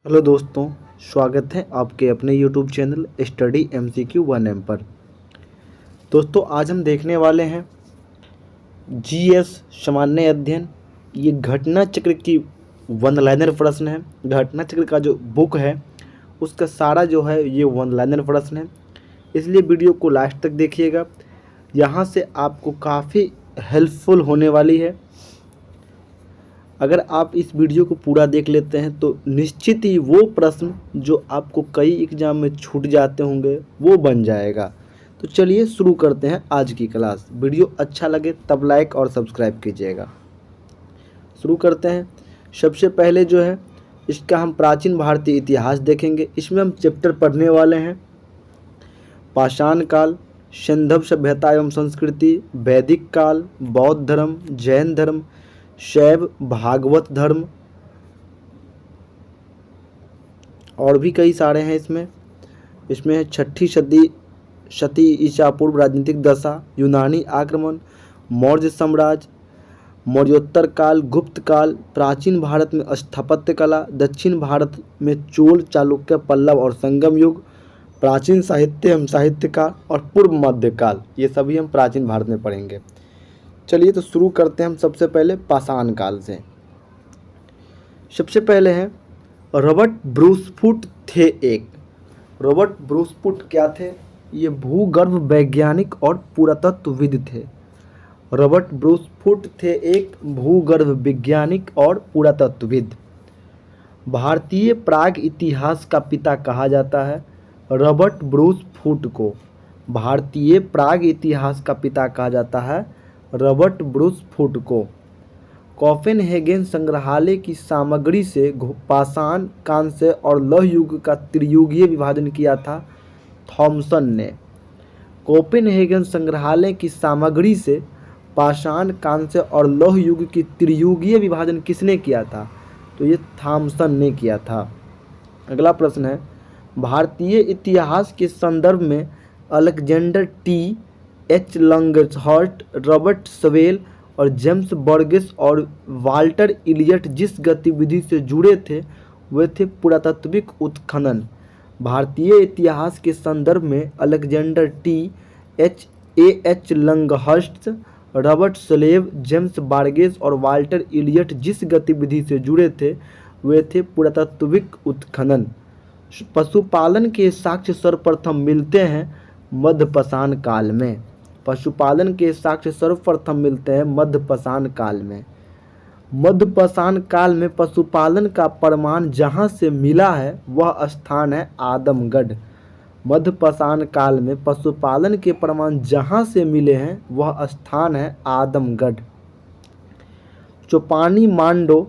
Hello दोस्तों, स्वागत है आपके अपने YouTube channel study MCQ 1M पर। दोस्तों, आज हम देखने वाले हैं GS सामान्य अध्ययन। ये घटना चक्र की वन लाइनर प्रश्न है। घटना चक्र का जो बुक है उसका सारा जो है ये वन लाइनर प्रश्न है, इसलिए वीडियो को लास्ट तक देखिएगा। यहाँ से आपको काफ़ी हेल्पफुल होने वाली है। अगर आप इस वीडियो को पूरा देख लेते हैं तो निश्चित ही वो प्रश्न जो आपको कई एग्जाम में छूट जाते होंगे वो बन जाएगा। तो चलिए शुरू करते हैं आज की क्लास। वीडियो अच्छा लगे तब लाइक और सब्सक्राइब कीजिएगा। शुरू करते हैं। सबसे पहले जो है इसका हम प्राचीन भारतीय इतिहास देखेंगे। इसमें हम चैप्टर पढ़ने वाले हैं पाषाण काल, सिंधव सभ्यता एवं संस्कृति, वैदिक काल, बौद्ध धर्म, जैन धर्म, शैव, भागवत धर्म और भी कई सारे हैं। इसमें है छठी शती ईसा पूर्व राजनीतिक दशा, यूनानी आक्रमण, मौर्य साम्राज्य, मौर्योत्तर काल, गुप्त काल, प्राचीन भारत में स्थापत्य कला, दक्षिण भारत में चोल, चालुक्य, पल्लव और संगम युग, प्राचीन साहित्य एवं साहित्य काल और पूर्व मध्य काल। ये सभी हम प्राचीन भारत में पढ़ेंगे। चलिए तो शुरू करते हैं हम सबसे पहले पाषाण काल से। सबसे पहले हैं रॉबर्ट ब्रूसफुट थे एक। रॉबर्ट ब्रूसफुट क्या थे? ये भूगर्भ वैज्ञानिक और पुरातत्वविद थे। रॉबर्ट ब्रूसफुट थे एक भूगर्भ वैज्ञानिक और पुरातत्वविद। भारतीय प्राग इतिहास का पिता कहा जाता है रॉबर्ट ब्रूसफुट को। भारतीय प्राग इतिहास का पिता कहा जाता है रॉबर्ट ब्रूसफुट को। कोपेनहेगन संग्रहालय की सामग्री से पाषाण, कांस्य और लौह युग का त्रियुगीय विभाजन किया था थॉमसन ने। कोपेनहेगन संग्रहालय की सामग्री से पाषाण, कांस्य और लौह युग की त्रियुगीय विभाजन किसने किया था? तो ये थॉमसन ने किया था। अगला प्रश्न है भारतीय इतिहास के संदर्भ में अलेक्जेंडर T.H. लॉन्गहर्ट, रॉबर्ट सवेल और जेम्स बर्गेस और वाल्टर इलियट जिस गतिविधि से जुड़े थे वे थे पुरातात्विक उत्खनन। भारतीय इतिहास के संदर्भ में अलेक्जेंडर T.H. लॉन्गहर्ट, रॉबर्ट सवेल, जेम्स बर्गेस और वाल्टर इलियट जिस गतिविधि से जुड़े थे वे थे पुरातात्विक उत्खनन। पशुपालन के साक्ष्य सर्वप्रथम मिलते हैं मध्यपाषाण काल में। पशुपालन के साक्ष्य सर्वप्रथम मिलते हैं मध्यपाषाण काल में। मध्यपाषाण काल में पशुपालन का प्रमाण जहाँ से मिला है वह स्थान है आदमगढ़। मध्यपाषाण काल में पशुपालन के प्रमाण जहाँ से मिले हैं वह स्थान है आदमगढ़। चौपानी, मांडो,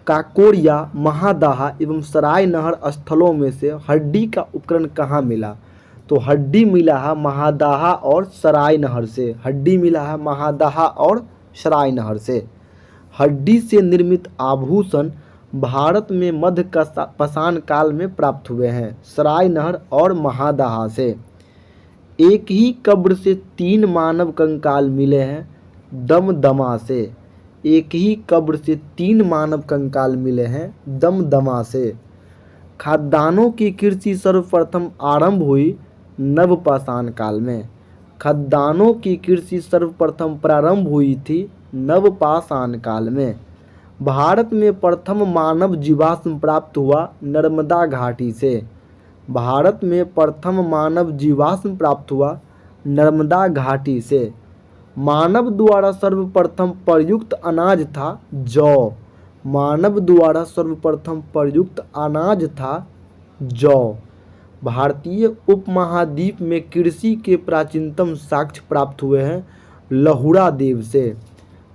काकोरिया, महादाहा एवं सराय नहर स्थलों में से हड्डी का उपकरण कहाँ मिला? तो हड्डी मिला है महादाहा और सराय नहर से। हड्डी मिला है महादाहा और सराय नहर से। हड्डी से निर्मित आभूषण भारत में मध्य पाषाण काल में प्राप्त हुए हैं, सराय नहर और महादाहा से। एक ही कब्र से 3 मानव कंकाल मिले हैं दमदमा से। एक ही कब्र से 3 मानव कंकाल मिले हैं दमदमा से। खाद्यान्नों की कृषि सर्वप्रथम आरंभ हुई नवपाषाण काल में। खाद्यान्नों की कृषि सर्वप्रथम प्रारंभ हुई थी नवपाषाण काल में। भारत में प्रथम मानव जीवाश्म प्राप्त हुआ नर्मदा घाटी से। भारत में प्रथम मानव जीवाश्म प्राप्त हुआ नर्मदा घाटी से। मानव द्वारा सर्वप्रथम प्रयुक्त अनाज था जौ। मानव द्वारा सर्वप्रथम प्रयुक्त अनाज था जौ। भारतीय उपमहाद्वीप में कृषि के प्राचीनतम साक्ष्य प्राप्त हुए हैं लहुड़ा देव से।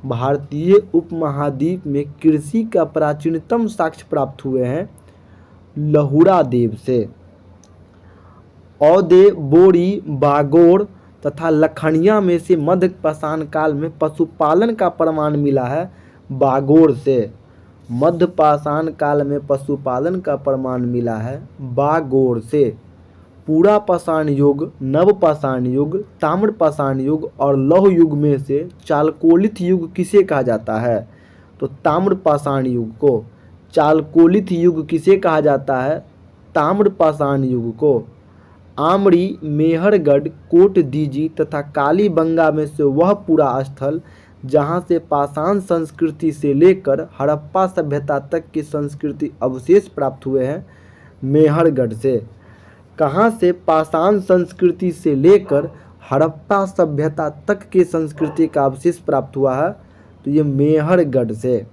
भारतीय उपमहाद्वीप में कृषि का प्राचीनतम साक्ष्य प्राप्त हुए हैं लहुड़ा देव से। औदे, बोरी, बागोर तथा लखनिया में से मध्य पाषाण काल में पशुपालन का प्रमाण मिला है बागोर से। मध्य पाषाण काल में पशुपालन का प्रमाण मिला है बागोर से। पूरा पाषाण युग, नवपाषाण युग, ताम्रपाषाण युग और लौह युग में से चालकोलिथ युग किसे कहा जाता है? तो ताम्रपाषाण युग को। चालकोलिथ युग किसे कहा जाता है? ताम्रपाषाण युग को। आमरी, मेहरगढ़, कोटदीजी तथा कालीबंगा में से वह पूरा स्थल जहाँ से पाषाण संस्कृति से लेकर हड़प्पा सभ्यता तक की संस्कृति अवशेष प्राप्त हुए हैं। मेहरगढ़ से। कहाँ से पाषाण संस्कृति से लेकर हड़प्पा सभ्यता तक की संस्कृति का अवशेष प्राप्त हुआ है? तो ये मेहरगढ़ से।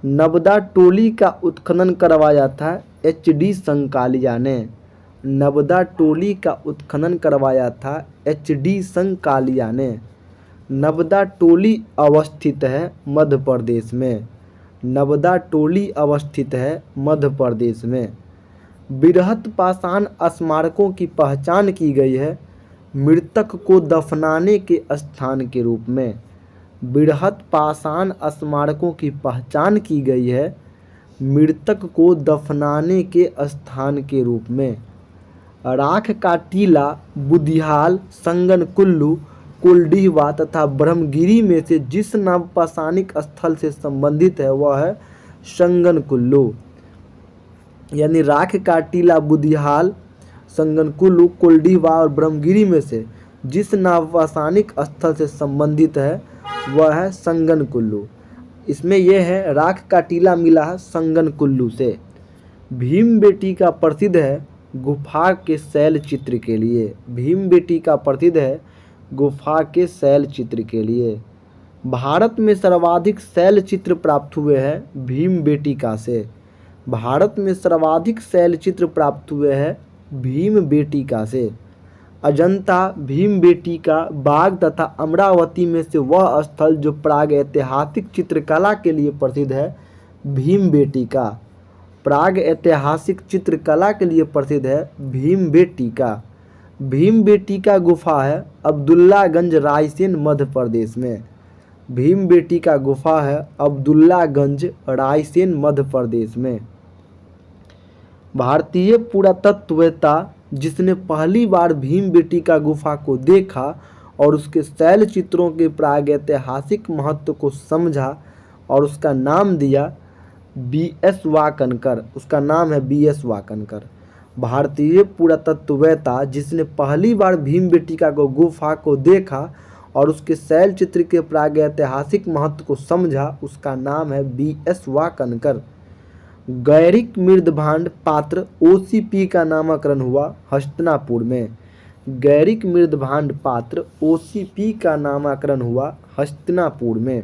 नबदा टोली का उत्खनन करवाया था एच.डी. संकालिया ने। नबदा टोली का उत्खनन करवाया था एच.डी. संकालिया ने। नबदा टोली अवस्थित है मध्य प्रदेश में। नबदा टोली अवस्थित है मध्य प्रदेश में। बृहत पाषाण स्मारकों की पहचान की गई है मृतक को दफनाने के स्थान के रूप में। बृहत पाषाण स्मारकों की पहचान की गई है मृतक को दफनाने के स्थान के रूप में। राख का टीला बुदिहाल, संगनकुल्लू, कोल्डीहवा तथा ब्रह्मगिरी में से जिस नवपाषाणिक स्थल से संबंधित है वह है संगनकुल्लू। यानी राख का टीला बुदिहाल, संगनकुल्लू, कोल्डीहवा और ब्रह्मगिरी में से जिस नवपाषाणिक स्थल से संबंधित है वह है संगनकुल्लू। इसमें यह है राख का टीला मिला है संगनकुल्लू से। भीमबेटका प्रसिद्ध है गुफा के शैल चित्र के लिए। भीमबेटका प्रसिद्ध है गुफा के शैल चित्र के लिए। भारत में सर्वाधिक शैल चित्र प्राप्त हुए हैं भीमबेटका से। भारत में सर्वाधिक शैल चित्र प्राप्त हुए हैं भीमबेटका से। अजंता, भीमबेटका, बाग तथा अमरावती में से वह स्थल जो प्राग ऐतिहासिक चित्रकला के लिए प्रसिद्ध है भीमबेटका। प्राग ऐतिहासिक चित्रकला के लिए प्रसिद्ध है भीमबेटका। भीमबेटका गुफा है अब्दुल्लागंज, रायसेन, मध्य प्रदेश में। भीमबेटका गुफा है अब्दुल्लागंज, रायसेन, मध्य प्रदेश में। भारतीय पुरातत्ववेत्ता जिसने पहली बार भीमबेटका गुफा को देखा और उसके शैल चित्रों के प्रागैतिहासिक महत्व को समझा और उसका नाम दिया बी.एस. वाकनकर। उसका नाम है बी.एस. वाकनकर। भारतीय पुरातत्ववेत्ता जिसने पहली बार भीमबेटका को गुफा को देखा और उसके शैल चित्र के प्रागैतिहासिक महत्व को समझा उसका नाम है बी.एस. वाकनकर। गैरिक मृदभांड पात्र ओसीपी का नामकरण हुआ हस्तिनापुर में। गैरिक मृदभांड पात्र ओसीपी का नामकरण हुआ हस्तिनापुर में।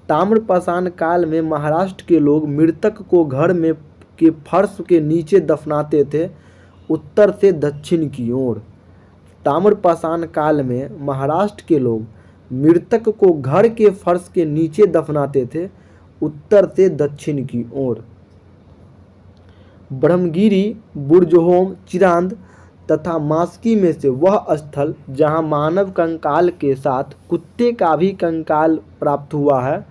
ताम्रपाषाण काल में महाराष्ट्र के लोग मृतक को घर में के फर्श के नीचे दफनाते थे उत्तर से दक्षिण की ओर। ताम्रपाषाण काल में महाराष्ट्र के लोग मृतक को घर के फर्श के नीचे दफनाते थे उत्तर से दक्षिण की ओर। ब्रह्मगिरी, बुर्जहोम, चिरांद तथा मास्की में से वह स्थल जहां मानव कंकाल के साथ कुत्ते का भी कंकाल प्राप्त हुआ है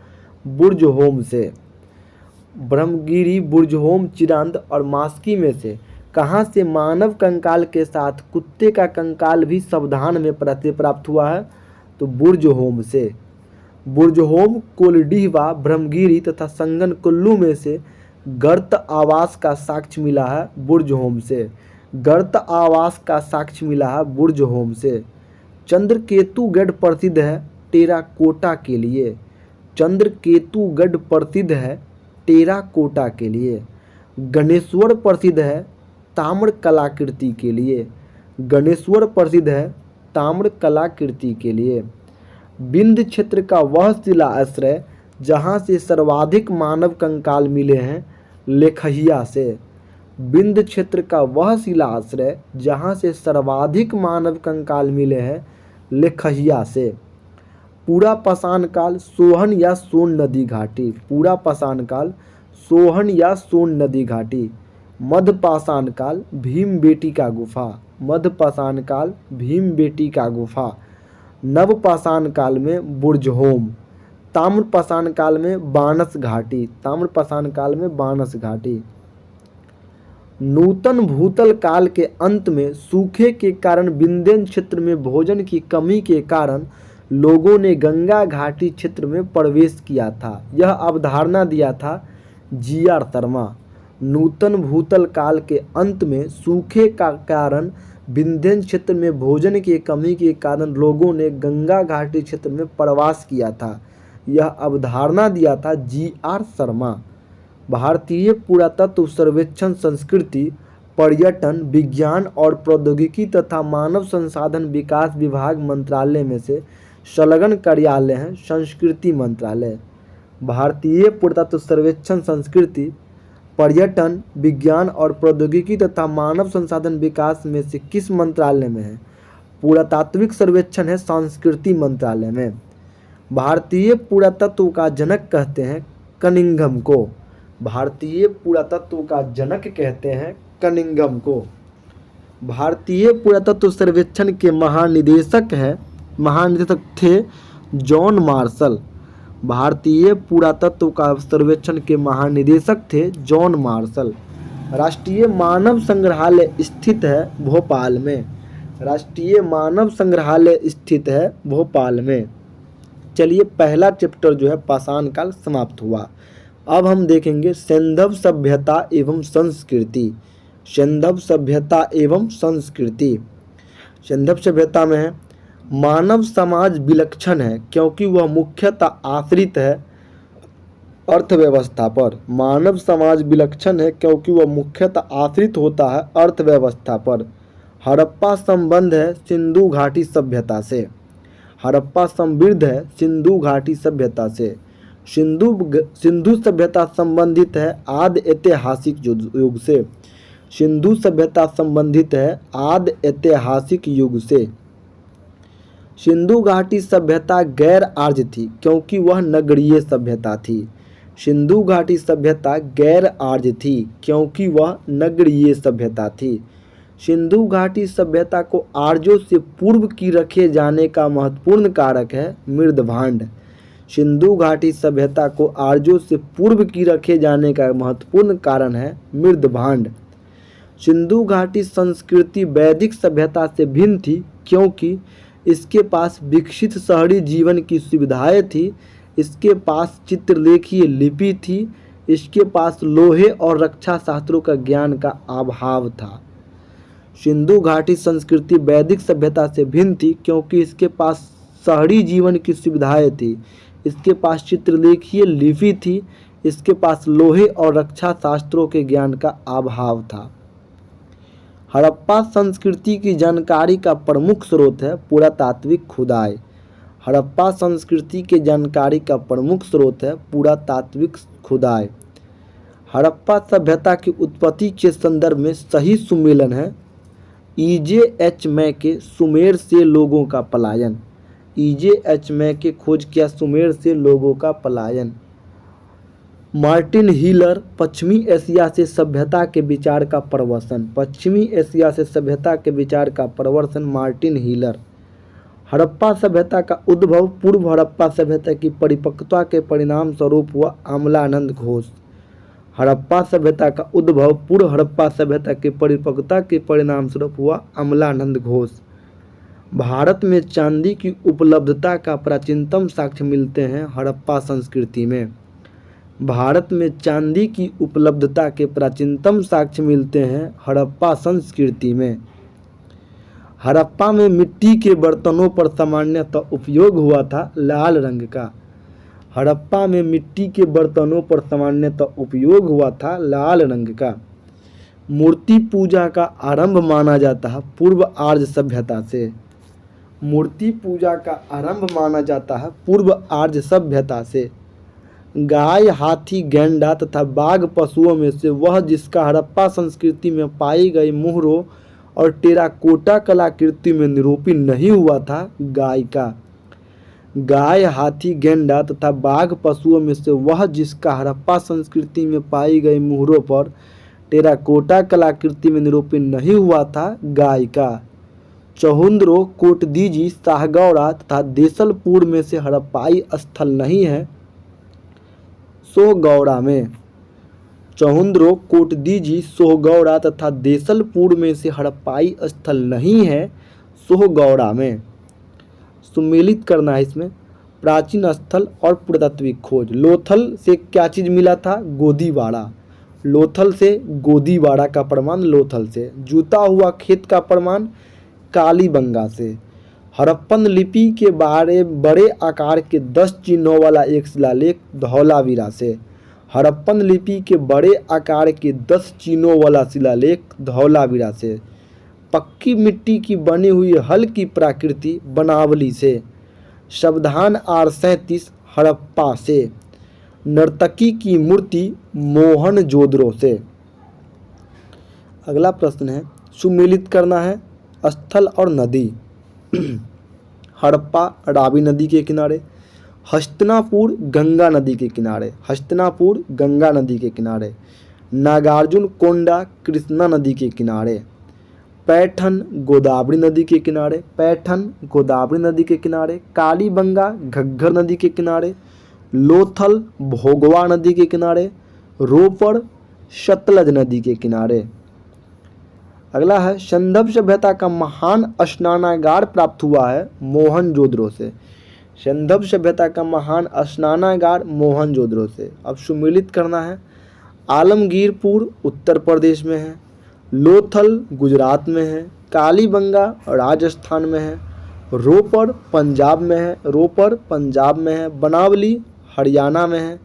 बुर्जहोम से। ब्रह्मगिरी, बुर्जहोम, चिरांद और मास्की में से कहाँ से मानव कंकाल के साथ कुत्ते का कंकाल भी सावधान में प्राप्त हुआ है? तो बुर्जहोम से। बुर्जहोम, कोल्डीहवा, ब्रह्मगिरी तथा संगनकुल्लू में से गर्त आवास का साक्ष्य मिला है बुर्जहोम से। गर्त आवास का साक्ष्य मिला है बुर्जहोम से। चंद्रकेतुगढ़ प्रसिद्ध है टेराकोटा के लिए। चंद्रकेतुगढ़ प्रसिद्ध है टेराकोटा के लिए। गणेश्वर प्रसिद्ध है ताम्र कलाकृति के लिए। गणेश्वर प्रसिद्ध है ताम्र कलाकृति के लिए। विंध्य क्षेत्र का वह शिला आश्रय जहाँ से सर्वाधिक मानव कंकाल मिले हैं लेखहिया से। विंध्य क्षेत्र का वह शिला आश्रय जहाँ से सर्वाधिक मानव कंकाल मिले हैं लेखहिया से। पूरा पाषाण काल सोहन या सोन नदी घाटी। पूरा पाषाण काल सोहन या सोन नदी घाटी। मध्य पाषाण काल भीमबेटका गुफा। मध्य पाषाण काल भीमबेटका गुफा। नव पाषाण काल में बुर्जहोम। ताम्रपाषाण काल में बानस घाटी। ताम्रपाषाण काल में बानस घाटी। नूतन भूतल काल के अंत में सूखे के कारण विंध्य क्षेत्र में भोजन की कमी के कारण लोगों ने गंगा घाटी क्षेत्र में प्रवेश किया था। यह अवधारणा दिया था GR शर्मा। नूतन भूतल काल के अंत में सूखे का कारण विंध्य क्षेत्र में भोजन की कमी के कारण लोगों ने गंगा घाटी क्षेत्र में प्रवास किया था, यह अवधारणा दिया था GR शर्मा। भारतीय पुरातत्व सर्वेक्षण संस्कृति, पर्यटन, विज्ञान और प्रौद्योगिकी तथा मानव संसाधन विकास विभाग मंत्रालय में से संलग्न कार्यालय है संस्कृति मंत्रालय। भारतीय पुरातत्व सर्वेक्षण संस्कृति, पर्यटन, विज्ञान और प्रौद्योगिकी तथा मानव संसाधन विकास में से किस मंत्रालय में है? पुरातात्विक सर्वेक्षण है संस्कृति मंत्रालय में। भारतीय पुरातत्व का जनक कहते हैं कनिंघम को। भारतीय पुरातत्व का जनक कहते हैं कनिंघम को। भारतीय पुरातत्व सर्वेक्षण के महानिदेशक थे जॉन मार्शल। भारतीय पुरातत्व का सर्वेक्षण के महानिदेशक थे जॉन मार्शल। राष्ट्रीय मानव संग्रहालय स्थित है भोपाल में। राष्ट्रीय मानव संग्रहालय स्थित है भोपाल में। चलिए, पहला चैप्टर जो है पाषाण काल समाप्त हुआ। अब हम देखेंगे सिंधव सभ्यता एवं संस्कृति। सिंधव सभ्यता एवं संस्कृति। सिंधव सभ्यता में है मानव समाज विलक्षण है क्योंकि वह मुख्यतः आश्रित है अर्थव्यवस्था पर। मानव समाज विलक्षण है क्योंकि वह मुख्यतः आश्रित होता है अर्थव्यवस्था पर। हड़प्पा संबंध है सिंधु घाटी सभ्यता से। हड़प्पा समृद्ध है सिंधु घाटी सभ्यता से। सिंधु सभ्यता संबंधित है आदि ऐतिहासिक युग से। सिंधु सभ्यता संबंधित है आदि ऐतिहासिक युग से। सिंधु घाटी सभ्यता गैर आर्य थी क्योंकि वह नगरीय सभ्यता थी। सिंधु घाटी सभ्यता गैर आर्य थी क्योंकि वह नगरीय सभ्यता थी। सिंधु घाटी सभ्यता को आर्यों से पूर्व की रखे जाने का महत्वपूर्ण कारक है मृदभांड। सिंधु घाटी सभ्यता को आर्यों से पूर्व की रखे जाने का महत्वपूर्ण कारण है मृदभांड। सिंधु घाटी संस्कृति वैदिक सभ्यता से भिन्न थी क्योंकि इसके पास विकसित शहरी जीवन की सुविधाएं थी, इसके पास चित्रलेखीय लिपि थी, इसके पास लोहे और रक्षा शास्त्रों का ज्ञान का अभाव था। सिंधु घाटी संस्कृति वैदिक सभ्यता से भिन्न थी क्योंकि इसके पास शहरी जीवन की सुविधाएं थी, इसके पास चित्रलेखीय लिपि थी, इसके पास लोहे और रक्षा शास्त्रों के ज्ञान का अभाव था। हड़प्पा संस्कृति की जानकारी का प्रमुख स्रोत है पुरातात्विक खुदाई। हड़प्पा संस्कृति के जानकारी का प्रमुख स्रोत है पुरातात्विक खुदाई। हड़प्पा सभ्यता की उत्पत्ति के संदर्भ में सही सुमेलन है EJ मैके सुमेर से लोगों का पलायन। EJ मैके खोज किया सुमेर से लोगों का पलायन। मार्टिन हीलर पश्चिमी एशिया से सभ्यता के विचार का प्रवर्तन। पश्चिमी एशिया से सभ्यता के विचार का प्रवर्तन मार्टिन हीलर। हड़प्पा सभ्यता का उद्भव पूर्व हड़प्पा सभ्यता की परिपक्वता के परिणाम स्वरूप हुआ अमलानंद घोष। हड़प्पा सभ्यता का उद्भव पूर्व हड़प्पा सभ्यता की परिपक्वता के परिणाम स्वरूप हुआ अमलानंद घोष। भारत में चांदी की उपलब्धता का प्राचीनतम साक्ष्य मिलते हैं हड़प्पा संस्कृति में। भारत में चांदी की उपलब्धता के प्राचीनतम साक्ष्य मिलते हैं हड़प्पा संस्कृति में। हड़प्पा में मिट्टी के बर्तनों पर सामान्यतः उपयोग हुआ था लाल रंग का। हड़प्पा में मिट्टी के बर्तनों पर सामान्यतः उपयोग हुआ था लाल रंग का। मूर्ति पूजा का आरंभ माना जाता है पूर्व आर्य सभ्यता से। मूर्ति पूजा का आरंभ माना जाता है पूर्व आर्य सभ्यता से। गाय, हाथी, गैंडा तथा बाघ पशुओं में से वह जिसका हड़प्पा संस्कृति में पाई गई मुहरों और टेराकोटा कलाकृति में निरूपित नहीं हुआ था गाय का। गाय, हाथी, गैंडा तथा बाघ पशुओं में से वह जिसका हड़प्पा संस्कृति में पाई गई मुहरों पर टेराकोटा कलाकृति में निरूपित नहीं हुआ था गाय का। चहुंद्रो, कोटदीजी, शाहगौड़ा तथा देसलपुर में से हड़प्पाई स्थल नहीं है सोहगौड़ा में। चहुंद्रो, कोटदीजी, सोहगौड़ा तथा देसलपुर में से हड़प्पाई स्थल नहीं है सोहगौड़ा में। सुमेलित करना है इसमें। प्राचीन स्थल और पुरातात्विक खोज। लोथल से क्या चीज़ मिला था? गोदीबाड़ा। लोथल से गोदीबाड़ा का प्रमाण लोथल से। जूता हुआ खेत का प्रमाण कालीबंगा से। हड़प्पन लिपि के बड़े आकार के 10 चिन्हों वाला एक शिलालेख धौलावीरा से। हड़प्पन लिपि के बड़े आकार के 10 चिन्हों वाला शिलालेख धौलावीरा से। पक्की मिट्टी की बनी हुई हल्की प्राकृति बनावली से। सावधान R37 हड़प्पा से। नर्तकी की मूर्ति मोहनजोदड़ो से। अगला प्रश्न है, सुमेलित करना है स्थल और नदी। हड़प्पा रावी नदी के किनारे, हस्तिनापुर गंगा नदी के किनारे, हस्तिनापुर गंगा नदी के किनारे, नागार्जुन कोंडा कृष्णा नदी के किनारे, पैठन गोदावरी नदी के किनारे, पैठन गोदावरी नदी के किनारे, कालीबंगा घग्गर नदी के किनारे, लोथल भोगवा नदी के किनारे, रोपड़ सतलज नदी के किनारे। अगला है, सिंधु सभ्यता का महान स्नानागार प्राप्त हुआ है मोहनजोदड़ो से। सिंधु सभ्यता का महान स्नानागार मोहनजोदड़ो से। अब सुमेलित करना है, आलमगीरपुर उत्तर प्रदेश में है, लोथल गुजरात में है, कालीबंगा राजस्थान में है, रोपड़ पंजाब में है, रोपड़ पंजाब में है, बनावली हरियाणा में है,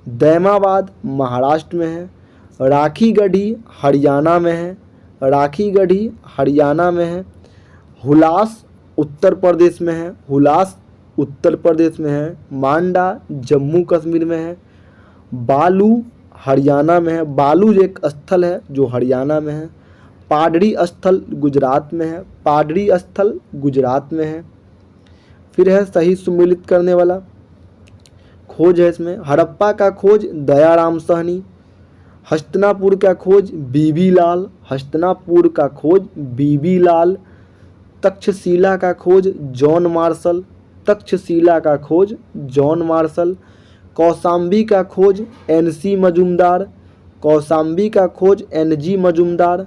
दैमाबाद महाराष्ट्र में है, राखीगढ़ी हरियाणा में है, राखीगढ़ी हरियाणा में है, हुलास उत्तर प्रदेश में है, हुलास उत्तर प्रदेश में है, मांडा जम्मू कश्मीर में है, बालू हरियाणा में है, बालू एक स्थल है जो हरियाणा में है, पाडरी स्थल गुजरात में है, पाडरी स्थल गुजरात में है। फिर है सही सुमेलित करने वाला खोज है इसमें, हड़प्पा का खोज दयाराम सहनी, हस्तिनापुर का खोज बीबी लाल, हस्तिनापुर का खोज बीबी लाल, तक्षशिला का खोज जॉन मार्शल, तक्षशिला का खोज जॉन मार्शल, कौशाम्बी का खोज NC मजुमदार, कौशाम्बी का खोज NG मजुमदार,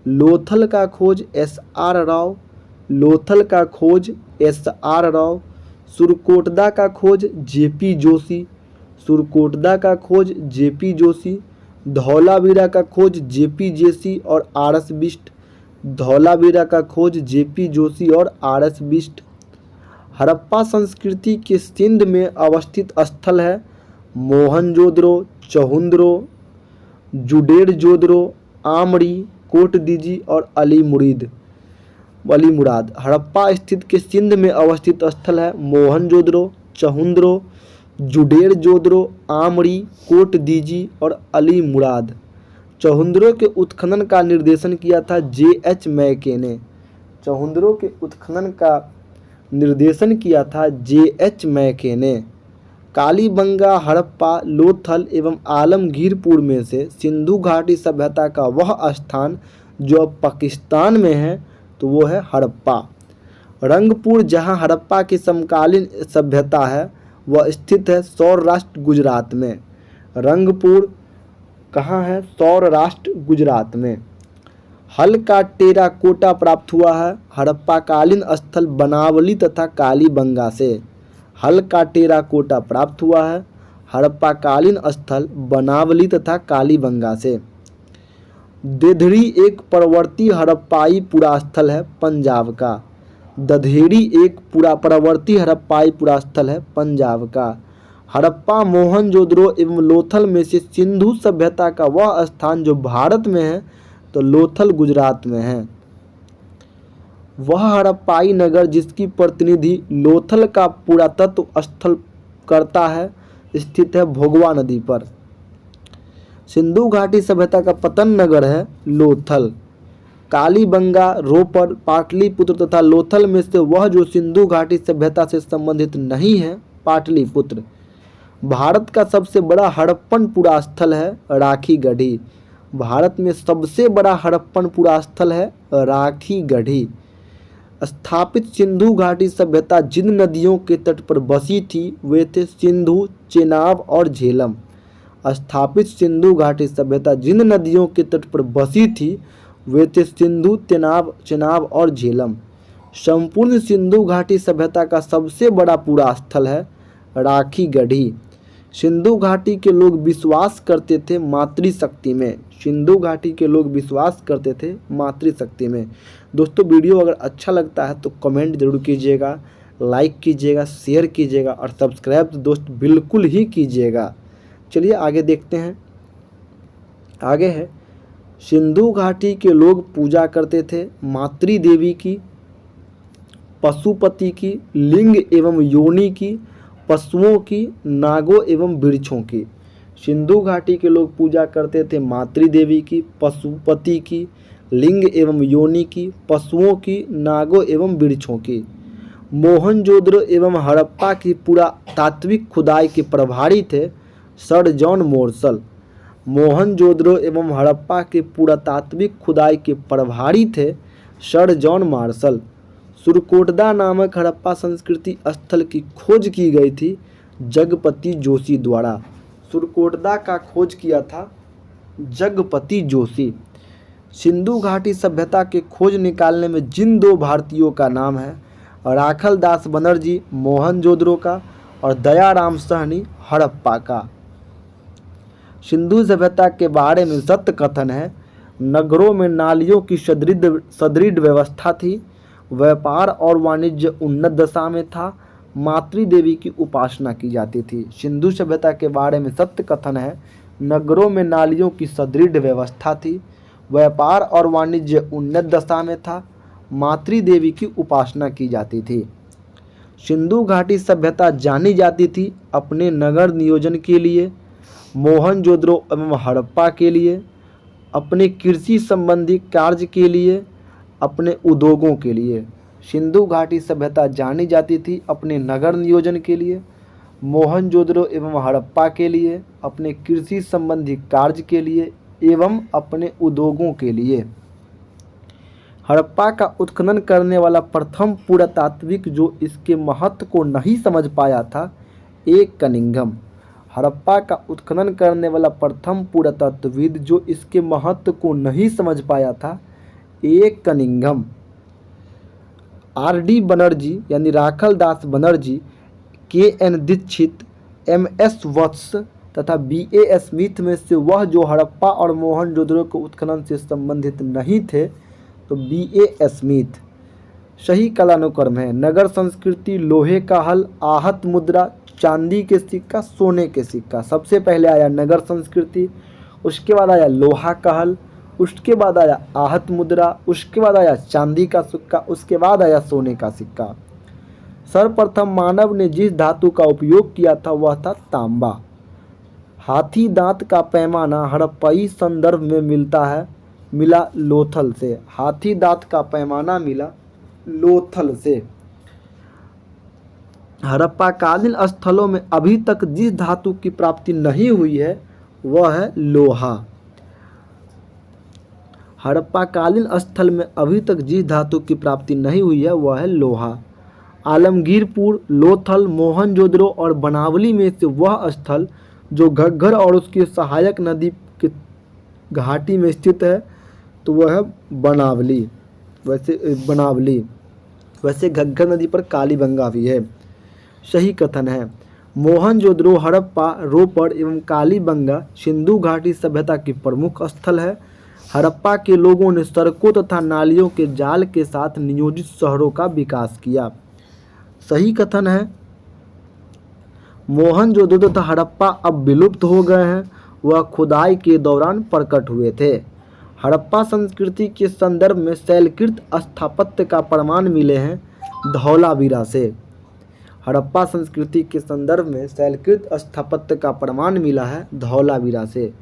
लोथल का खोज SR राव, लोथल का खोज SR राव, सुरकोटदा का खोज JP जोशी, सुरकोटदा का खोज JP जोशी, धौलावीरा का खोज JP जोशी और RS बिष्ट, धौलावीरा का खोज JP जोशी और RS बिष्ट। हड़प्पा संस्कृति के सिंध में अवस्थित स्थल है मोहनजोदड़ो, चहुंद्रो, जुडेरजोदड़ो, आमरी, कोटदीजी और अली मुराद। हड़प्पा स्थित के सिंध में अवस्थित स्थल है मोहनजोदड़ो, चहुंद्रो, जुडेरजोदड़ो, आमरी, कोटदीजी और अली मुराद। चहुंद्रो के उत्खनन का निर्देशन किया था JH मैके ने। चहुंद्रो के उत्खनन का निर्देशन किया था JH मैके ने। कालीबंगा, हड़प्पा, लोथल एवं आलमगीरपुर में से सिंधु घाटी सभ्यता का वह स्थान जो अब पाकिस्तान में है तो वो है हड़प्पा। रंगपुर जहां हड़प्पा की समकालीन सभ्यता है वह स्थित है सौराष्ट्र गुजरात में। रंगपुर कहाँ है? सौराष्ट्र गुजरात में। हल्का टेराकोटा प्राप्त हुआ है हड़प्पाकालीन स्थल बनावली तथा कालीबंगा से। हल्का टेराकोटा प्राप्त हुआ है हड़प्पाकालीन स्थल बनावली तथा कालीबंगा से। देधरी एक प्रवर्ती हड़प्पाई पुरास्थल है पंजाब का। दधेड़ी एक प्रवर्ती हड़प्पाई पुरास्थल है पंजाब का। हड़प्पा, मोहनजोदड़ो एवं लोथल में से सिंधु सभ्यता का वह स्थान जो भारत में है तो लोथल गुजरात में है। वह हड़प्पाई नगर जिसकी प्रतिनिधि लोथल का पुरातत्व स्थल करता है स्थित है भोगवा नदी पर। सिंधु घाटी सभ्यता का पतन नगर है लोथल। कालीबंगा, रोपड़, पाटलिपुत्र तथा लोथल में से वह जो सिंधु घाटी सभ्यता से संबंधित नहीं है पाटलिपुत्र। भारत का सबसे बड़ा हड़प्पन पुरास्थल है राखीगढ़ी। भारत में सबसे बड़ा हड़प्पन पुरास्थल है राखीगढ़ी। स्थापित सिंधु घाटी सभ्यता जिन नदियों के तट पर बसी थी वे थे सिंधु, चेनाब और झेलम। स्थापित सिंधु घाटी सभ्यता जिन नदियों के तट पर बसी थी वे थे सिंधु, चेनाब और झेलम। संपूर्ण सिंधु घाटी सभ्यता का सबसे बड़ा पुरास्थल है राखी गढ़ी। सिंधु घाटी के लोग विश्वास करते थे मातृशक्ति में। सिंधु घाटी के लोग विश्वास करते थे मातृशक्ति में। दोस्तों वीडियो अगर अच्छा लगता है तो कमेंट जरूर कीजिएगा, लाइक कीजिएगा, शेयर कीजिएगा और सब्सक्राइब तो दोस्त बिल्कुल ही कीजिएगा। चलिए आगे देखते हैं। आगे है, सिंधु घाटी के लोग पूजा करते थे मातृ देवी की, पशुपति की, लिंग एवं योनि की, पशुओं की, नागों एवं वृक्षों की। सिंधु घाटी के लोग पूजा करते थे मातृ देवी की, पशुपति की, लिंग एवं योनि की, पशुओं की, नागों एवं वृक्षों की। मोहनजोदड़ो एवं हड़प्पा की पुरातात्विक खुदाई के प्रभारी थे सर जॉन मोर्सल। मोहनजोदड़ो एवं हड़प्पा के पुरातात्विक खुदाई के प्रभारी थे सर जॉन मार्शल। सुरकोटदा नामक हड़प्पा संस्कृति स्थल की खोज की गई थी जगपति जोशी द्वारा। सुरकोटदा का खोज किया था जगपति जोशी। सिंधु घाटी सभ्यता के खोज निकालने में जिन दो भारतीयों का नाम है, राखल दास बनर्जी मोहनजोदड़ो का और दयाराम सहनी हड़प्पा का। सिंधु सभ्यता के बारे में सत्य कथन है, नगरों में नालियों की सुदृढ़ व्यवस्था थी, व्यापार और वाणिज्य उन्नत दशा में था, मातृ देवी की उपासना की जाती थी। सिंधु सभ्यता के बारे में सत्य कथन है, नगरों में नालियों की सुदृढ़ व्यवस्था थी, व्यापार और वाणिज्य उन्नत दशा में था, मातृ देवी की उपासना की जाती थी। सिंधु घाटी सभ्यता जानी जाती थी अपने नगर नियोजन के लिए, मोहनजोदड़ो एवं हड़प्पा के लिए, अपने कृषि संबंधी कार्य के लिए, अपने उद्योगों के लिए। सिंधु घाटी सभ्यता जानी जाती थी अपने नगर नियोजन के लिए, मोहनजोदड़ो एवं हड़प्पा के लिए, अपने कृषि संबंधी कार्य के लिए एवं अपने उद्योगों के लिए। हड़प्पा का उत्खनन करने वाला प्रथम पुरातात्विक जो इसके महत्व को नहीं समझ पाया था, एक कनिंघम। हड़प्पा का उत्खनन करने वाला प्रथम पुरातत्वविद जो इसके महत्व को नहीं समझ पाया था, एक कनिंघम। आर.डी. बनर्जी यानी राखल दास बनर्जी, के.एन. दीक्षित, एम.एस. वत्स तथा बी.ए. स्मिथ में से वह जो हड़प्पा और मोहनजोदड़ो के उत्खनन से संबंधित नहीं थे तो बी.ए. स्मिथ। सही कालानुक्रम है, नगर संस्कृति, लोहे का हल, आहत मुद्रा, चांदी के सिक्का, सोने के सिक्का। सबसे पहले आया नगर संस्कृति, उसके बाद आया लोहा का हल, उसके बाद आया आहत मुद्रा, उसके बाद आया चांदी का सिक्का, उसके बाद आया सोने का सिक्का। सर्वप्रथम मानव ने जिस धातु का उपयोग किया था वह था तांबा। हाथी दांत का पैमाना हड़प्पाई संदर्भ में मिला लोथल से। हाथी दांत का पैमाना मिला लोथल से। हड़प्पाकालीन स्थलों में अभी तक जिस धातु की प्राप्ति नहीं हुई है वह है लोहा। हड़प्पाकालीन स्थल में अभी तक जिस धातु की प्राप्ति नहीं हुई है वह है लोहा। आलमगीरपुर, लोथल, मोहनजोदड़ो और बनावली में से वह स्थल जो घग्गर और उसकी सहायक नदी के घाटी में स्थित है तो वह है बनावली। वैसे घग्गर नदी पर कालीबंगा भी है। सही कथन है, मोहनजोदड़ो, हड़प्पा, रोपड़ एवं कालीबंगा सिंधु घाटी सभ्यता की प्रमुख स्थल है। हड़प्पा के लोगों ने सड़कों तथा नालियों के जाल के साथ नियोजित शहरों का विकास किया। सही कथन है, मोहनजोदड़ो तथा हड़प्पा अब विलुप्त हो गए हैं, वह खुदाई के दौरान प्रकट हुए थे। हड़प्पा संस्कृति के संदर्भ में शैलकृत स्थापत्य का प्रमाण मिले हैं धौलावीरा से। हड़प्पा संस्कृति के संदर्भ में शैलकृत स्थापत्य का प्रमाण मिला है धौलावीरा से।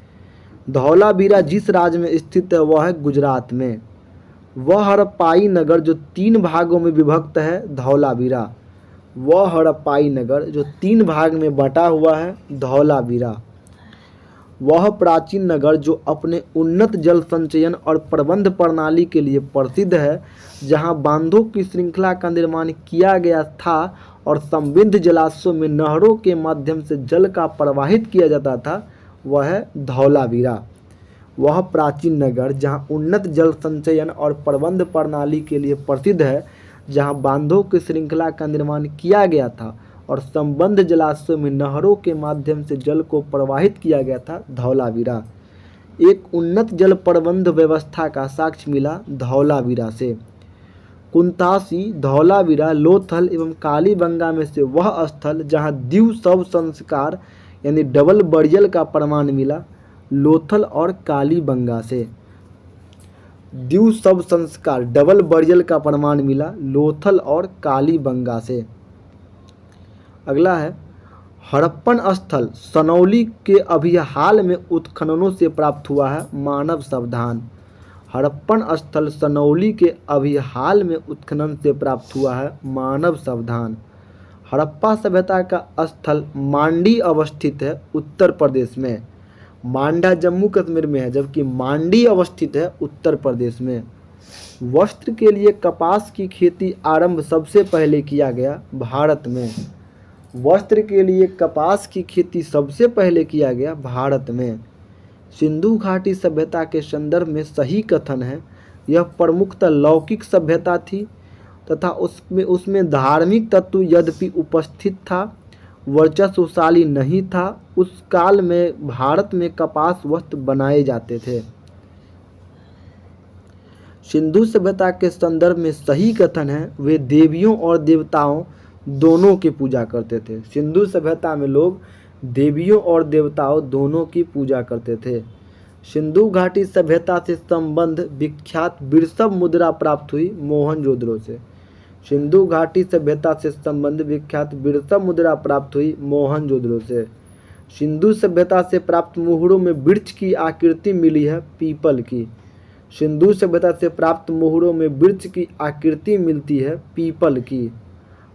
धौलावीरा जिस राज्य में स्थित है वह है गुजरात में। वह हड़प्पाई नगर जो 3 भागों में विभक्त है धौलावीरा। वह हड़प्पाई नगर जो 3 भाग में बटा हुआ है धौलावीरा। वह प्राचीन नगर जो अपने उन्नत जल संचयन और प्रबंध प्रणाली के लिए प्रसिद्ध है, जहां बांधों की श्रृंखला का निर्माण किया गया था और समृद्ध जलाशयों में नहरों के माध्यम से जल का प्रवाहित किया जाता था, वह है धौलावीरा। वह प्राचीन नगर जहां उन्नत जल संचयन और प्रबंध प्रणाली के लिए प्रसिद्ध है, जहां बांधों की श्रृंखला का निर्माण किया गया था और संबंध जलाशयों में नहरों के माध्यम से जल को प्रवाहित किया गया था धौलावीरा। एक उन्नत जल प्रबंध व्यवस्था का साक्ष्य मिला धौलावीरा से। कुंतासी, धौलावीरा, लोथल एवं कालीबंगा में से वह स्थल जहां द्विव शव संस्कार यानी डबल बरियल का प्रमाण मिला लोथल और कालीबंगा से। द्विव शव संस्कार डबल बरियल का प्रमाण मिला लोथल और कालीबंगा से। अगला है हड़प्पन स्थल सनौली के अभी हाल में उत्खननों से प्राप्त हुआ है मानव सावधान। हड़प्पन स्थल सनौली के अभी हाल में उत्खनन से प्राप्त हुआ है मानव सावधान। हड़प्पा सभ्यता का स्थल मांडी अवस्थित है उत्तर प्रदेश में। मांडा जम्मू कश्मीर में है जबकि मांडी अवस्थित है उत्तर प्रदेश में। वस्त्र के लिए कपास की खेती आरंभ सबसे पहले किया गया भारत में। वस्त्र के लिए कपास की खेती सबसे पहले किया गया भारत में। सिंधु घाटी सभ्यता के संदर्भ में सही कथन है। यह प्रमुखतः लौकिक सभ्यता थी तथा उसमें धार्मिक तत्व यद्यपि उपस्थित था, वर्चस्वशाली नहीं था। उस काल में भारत में कपास वस्त्र बनाए जाते थे। सिंधु सभ्यता के संदर्भ में सही कथन है वे देवियों और देवताओं दोनों की पूजा करते थे। सिंधु सभ्यता में लोग देवियों और देवताओं दोनों की पूजा करते थे। सिंधु घाटी सभ्यता से संबंध विख्यात बिरसब मुद्रा प्राप्त हुई मोहनजोदड़ो से। सिंधु घाटी सभ्यता से संबंध विख्यात बिरसब मुद्रा प्राप्त हुई मोहनजोदड़ो से। सिंधु सभ्यता से प्राप्त मुहरों में वृक्ष की आकृति मिली है पीपल की। सिंधु सभ्यता से प्राप्त मुहरों में वृक्ष की आकृति मिलती है पीपल की।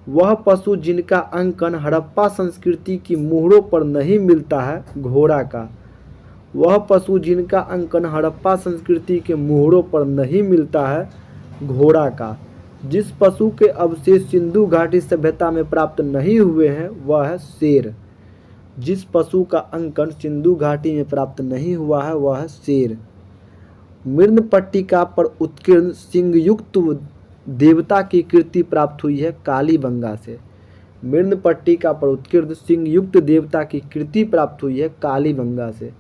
वह पशु जिनका अंकन हड़प्पा संस्कृति की मुहरों पर नहीं मिलता है घोड़ा का। वह पशु जिनका अंकन हड़प्पा संस्कृति के मुहरों पर नहीं मिलता है घोड़ा का। जिस पशु के अवशेष सिंधु घाटी सभ्यता में प्राप्त नहीं हुए हैं वह है शेर। जिस पशु का अंकन सिंधु घाटी में प्राप्त नहीं हुआ है वह है शेर। मृद पट्टिका पर उत्कीर्ण सिंहयुक्त देवता की कृति प्राप्त हुई है कालीबंगा से। मृद पट्टिका पर उत्कीर्ण सिंहयुक्त देवता की कृति प्राप्त हुई है कालीबंगा से।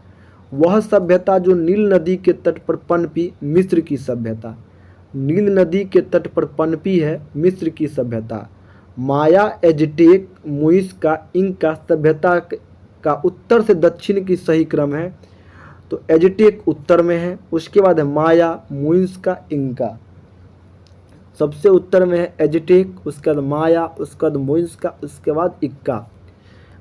वह सभ्यता जो नील नदी के तट पर पनपी मिस्र की सभ्यता। नील नदी के तट पर पनपी है मिस्र की सभ्यता। माया, एजटेक, मुइस्का, इंका सभ्यता का उत्तर से दक्षिण की सही क्रम है। तो एजटेक उत्तर में है, उसके बाद है माया, मुइस्का, इंका। सबसे उत्तर में है एजटेक, उसके बाद माया, उसके बाद मुइस्का, उसके बाद इक्का।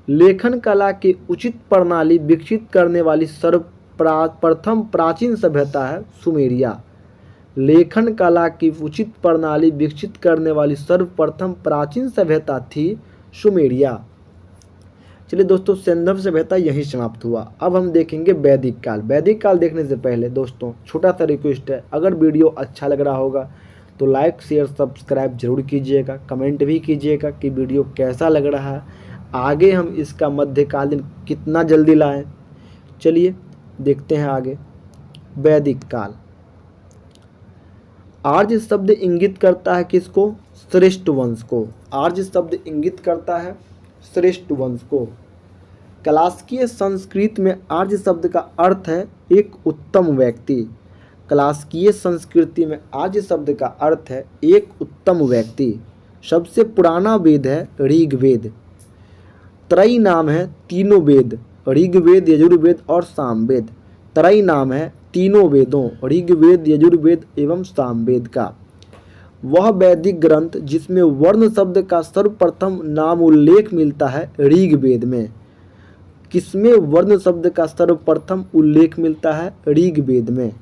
लेखन कला की उचित प्रणाली विकसित करने वाली सर्वप्रथम प्राचीन सभ्यता है सुमेरिया। लेखन कला की उचित प्रणाली विकसित करने वाली सर्वप्रथम प्राचीन सभ्यता थी सुमेरिया। चलिए दोस्तों, सिंधु सभ्यता यहीं समाप्त हुआ। अब हम देखेंगे वैदिक काल। वैदिक काल देखने से पहले दोस्तों छोटा सा रिक्वेस्ट है, अगर वीडियो अच्छा लग रहा होगा तो लाइक, शेयर, सब्सक्राइब जरूर कीजिएगा। कमेंट भी कीजिएगा कि वीडियो कैसा लग रहा है, आगे हम इसका मध्यकालीन कितना जल्दी लाएं। चलिए देखते हैं आगे। वैदिक काल। आर्य शब्द इंगित करता है किसको? श्रेष्ठ वंश को। आर्य शब्द इंगित करता है श्रेष्ठ वंश को। क्लासिकीय संस्कृत में आर्य शब्द का अर्थ है एक उत्तम व्यक्ति। क्लासिकीय संस्कृति में आर्य शब्द का अर्थ है एक उत्तम व्यक्ति। सबसे पुराना वेद है ऋग्वेद। त्रयी नाम है तीनों वेद, ऋग्वेद, यजुर्वेद और सामवेद। त्रयी नाम है तीनों वेदों ऋग्वेद, यजुर्वेद एवं सामवेद का। वह वैदिक ग्रंथ जिसमें वर्ण शब्द का सर्वप्रथम नाम उल्लेख मिलता है ऋग्वेद में। किसमें वर्ण शब्द का सर्वप्रथम उल्लेख मिलता है? ऋग्वेद में।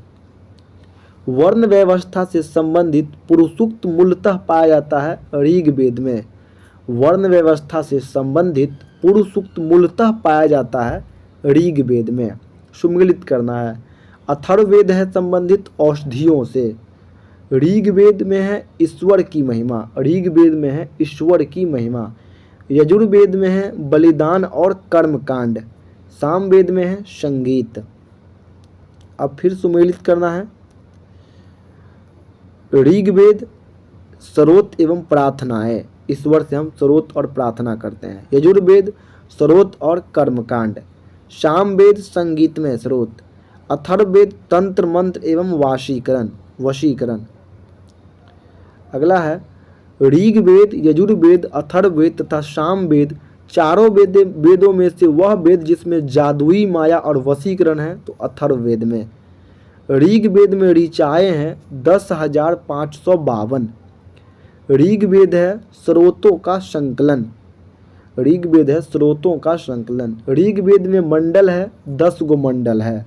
वर्ण व्यवस्था से संबंधित पुरुषोक्त मूलतः पाया जाता है ऋग्वेद में। वर्ण व्यवस्था से संबंधित पुरुषोक्त मूलतः पाया जाता है ऋग्वेद में। सुमिलित करना है। अथर्ववेद है संबंधित औषधियों से। ऋग्वेद में है ईश्वर की महिमा। ऋग्वेद में है ईश्वर की महिमा। यजुर्वेद में है बलिदान और कर्मकांड। सामवेद में है संगीत। अब फिर सुमेलित करना है। ऋग्वेद स्तोत्र एवं प्रार्थनाएं। ईश्वर से हम स्रोत और प्रार्थना करते हैं। यजुर्वेद स्रोत और कर्मकांड, सामवेद संगीतमय स्रोत, अथर्ववेद तंत्र मंत्र एवं वशीकरण। अगला है ऋग्वेद, यजुर्वेद, अथर्ववेद तथा सामवेद चारों वेदों में से वह वेद जिसमें जादुई माया और वशीकरण है तो अथर्ववेद में। ऋग्वेद में ऋचाएँ हैं 10,552। ऋग्वेद है स्रोतों का संकलन। ऋग्वेद है स्रोतों का संकलन। ऋग्वेद में मंडल है 10 गो मंडल है।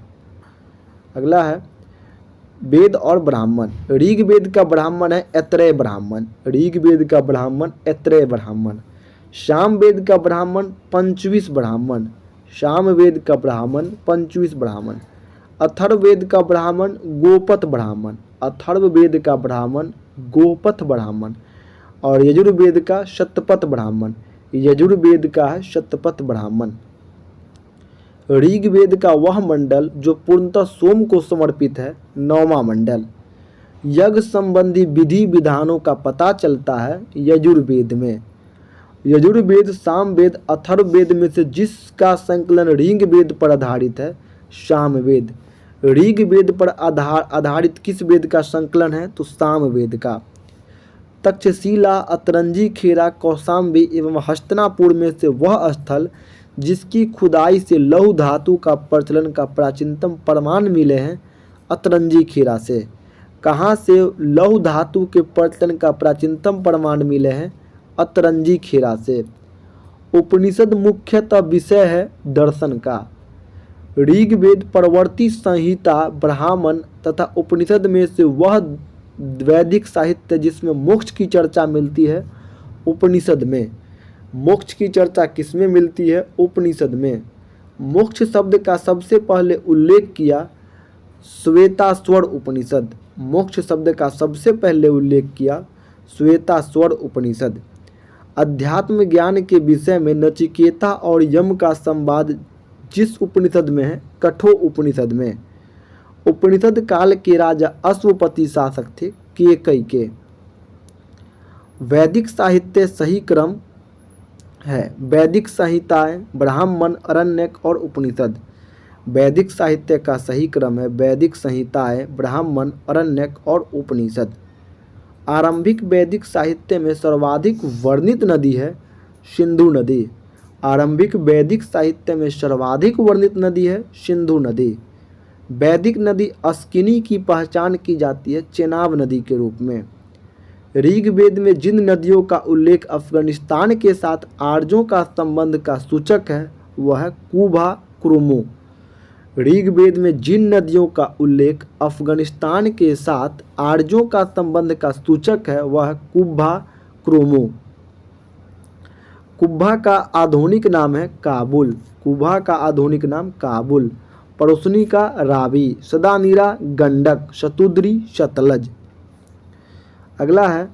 अगला है वेद और ब्राह्मण। ऋग्वेद का ब्राह्मण है ऐत्रेय ब्राह्मण। ऋग्वेद का ब्राह्मण ऐत्रेय ब्राह्मण। सामवेद का ब्राह्मण 25 ब्राह्मण। सामवेद का ब्राह्मण 25 ब्राह्मण। अथर्ववेद का ब्राह्मण गोपथ ब्राह्मण। अथर्ववेद का ब्राह्मण गोपथ ब्राह्मण। और यजुर्वेद का शतपथ ब्राह्मण। यजुर्वेद का है शतपथ ब्राह्मण। ऋग्वेद का वह मंडल जो पूर्णतः सोम को समर्पित है 9वां मंडल। यज्ञ संबंधी विधि विधानों का पता चलता है यजुर्वेद में। यजुर्वेद सामवेद अथर्ववेद में से जिसका संकलन ऋग्वेद पर आधारित है सामवेद। ऋग्वेद पर आधारित किस वेद का संकलन है तो सामवेद का। तक्षशिला, अतरंजी, खेरा, कौशाम्बी एवं हस्तिनापुर में से वह स्थल जिसकी खुदाई से लौह धातु का प्रचलन का प्राचीनतम प्रमाण मिले हैं अतरंजी खेरा से। कहाँ से लौह धातु के प्रचलन का प्राचीनतम प्रमाण मिले हैं अतरंजी खेरा से। उपनिषद मुख्यतः विषय है दर्शन का। ऋग्वेद परवर्ती संहिता ब्राह्मण तथा उपनिषद में से वह वैदिक साहित्य जिसमें मोक्ष की चर्चा मिलती है उपनिषद में। मोक्ष की चर्चा किसमें मिलती है उपनिषद में। मोक्ष शब्द का सबसे पहले उल्लेख किया श्वेताश्वर उपनिषद। मोक्ष शब्द का सबसे पहले उल्लेख किया श्वेताश्वर उपनिषद। अध्यात्म ज्ञान के विषय में नचिकेता और यम का संवाद जिस उपनिषद में है कठोर उपनिषद में। उपनिषद काल के राजा अश्वपति शासक थे केकई के। वैदिक साहित्य सही क्रम है वैदिक संहिताएं, ब्राह्मण, अरण्यक और उपनिषद। वैदिक साहित्य का सही क्रम है वैदिक संहिताएं, ब्राह्मण, अरण्यक और उपनिषद। आरंभिक वैदिक साहित्य में सर्वाधिक वर्णित नदी है सिंधु नदी। आरंभिक वैदिक साहित्य में सर्वाधिक वर्णित नदी है सिंधु नदी। वैदिक नदी अस्किनी की पहचान की जाती है चेनाब नदी के रूप में। ऋग्वेद में जिन नदियों का उल्लेख अफगानिस्तान के साथ आर्यों का संबंध का सूचक है वह है कुभा क्रुमो। ऋग्वेद में जिन नदियों का उल्लेख अफगानिस्तान के साथ आर्यों का संबंध का सूचक है वह है कुभा क्रुमो। कुब्भा का आधुनिक नाम है काबुल। कुब्भा का आधुनिक नाम काबुल। पड़ोसनी का रावी, सदानीरा गंडक, शतुद्री सतलज। अगला है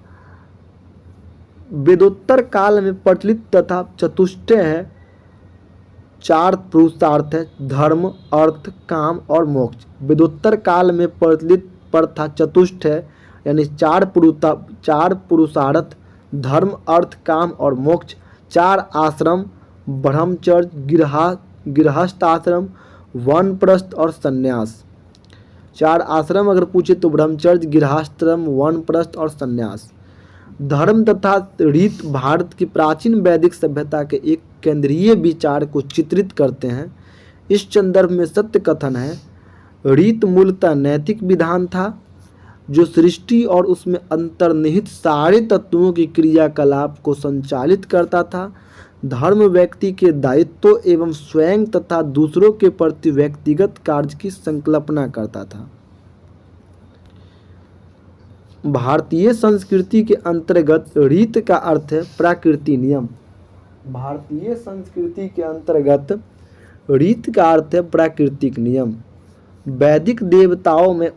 वेदोत्तर काल में प्रचलित तथा चतुष्टय है 4 पुरुषार्थ है धर्म, अर्थ, काम और मोक्ष। वेदोत्तर काल में प्रचलित प्रथा चतुष्ट है यानी 4 पुरुषार्थ धर्म, अर्थ, काम और मोक्ष। 4 आश्रम ब्रह्मचर्य, गृहस्थाश्रम, वानप्रस्थ और संन्यास। 4 आश्रम अगर पूछे तो ब्रह्मचर्य, गृहस्थाश्रम, वानप्रस्थ और संन्यास। धर्म तथा रीत भारत की प्राचीन वैदिक सभ्यता के एक केंद्रीय विचार को चित्रित करते हैं। इस संदर्भ में सत्य कथन है रीत मूलतः नैतिक विधान था जो सृष्टि और उसमें अंतर्निहित सारे तत्वों की क्रियाकलाप को संचालित करता था। धर्म व्यक्ति के दायित्व एवं स्वयं तथा दूसरों के प्रति व्यक्तिगत कार्य की संकल्पना करता था। भारतीय संस्कृति के अंतर्गत रीत का अर्थ है प्राकृति नियम। भारतीय संस्कृति के अंतर्गत रीत का अर्थ है प्राकृतिक नियम। वैदिक देवताओं में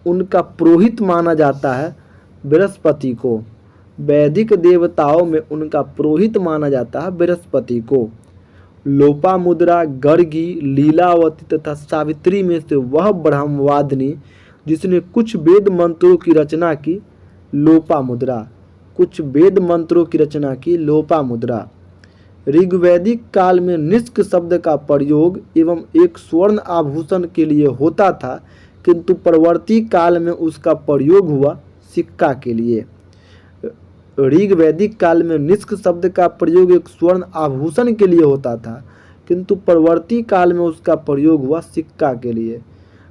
उनका पुरोहित माना जाता है बृहस्पति को। वैदिक देवताओं में उनका पुरोहित माना जाता है बृहस्पति को। लोपामुद्रा, गर्गी, लीलावती तथा सावित्री में से वह ब्रह्मवादिनी जिसने कुछ वेद मंत्रों की रचना की लोपामुद्रा। कुछ वेद मंत्रों की रचना की। लोपामुद्रा। ऋग्वैदिक काल में निष्क शब्द का प्रयोग एवं एक स्वर्ण आभूषण के लिए होता था, किंतु परवर्ती काल में उसका प्रयोग हुआ सिक्का के लिए। ऋग्वैदिक काल में निष्क शब्द का प्रयोग एक स्वर्ण आभूषण के लिए होता था, किंतु परवर्ती काल में उसका प्रयोग हुआ सिक्का के लिए।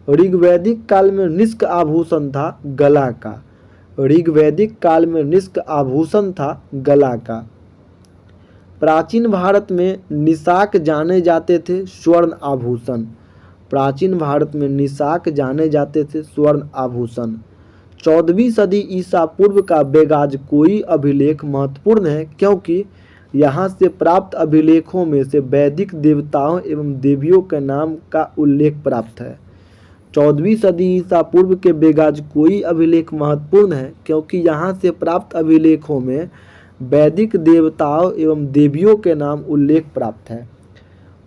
ऋग्वैदिक काल में निष्क आभूषण था गला का। ऋग्वैदिक काल में निष्क आभूषण था गला का। प्राचीन भारत में निशाक जाने जाते थे स्वर्ण आभूषण। प्राचीन भारत में निशाक जाने जाते थे स्वर्ण आभूषण। 14वीं सदी ईसा पूर्व का बेगाजकोई अभिलेख महत्वपूर्ण है, क्योंकि यहाँ से प्राप्त अभिलेखों में से वैदिक देवताओं एवं देवियों के नाम का उल्लेख प्राप्त है। 14वीं सदी ईसा पूर्व के बेगाजकोई अभिलेख महत्वपूर्ण है, क्योंकि यहाँ से प्राप्त अभिलेखों में वैदिक देवताओं एवं देवियों के नाम उल्लेख प्राप्त है।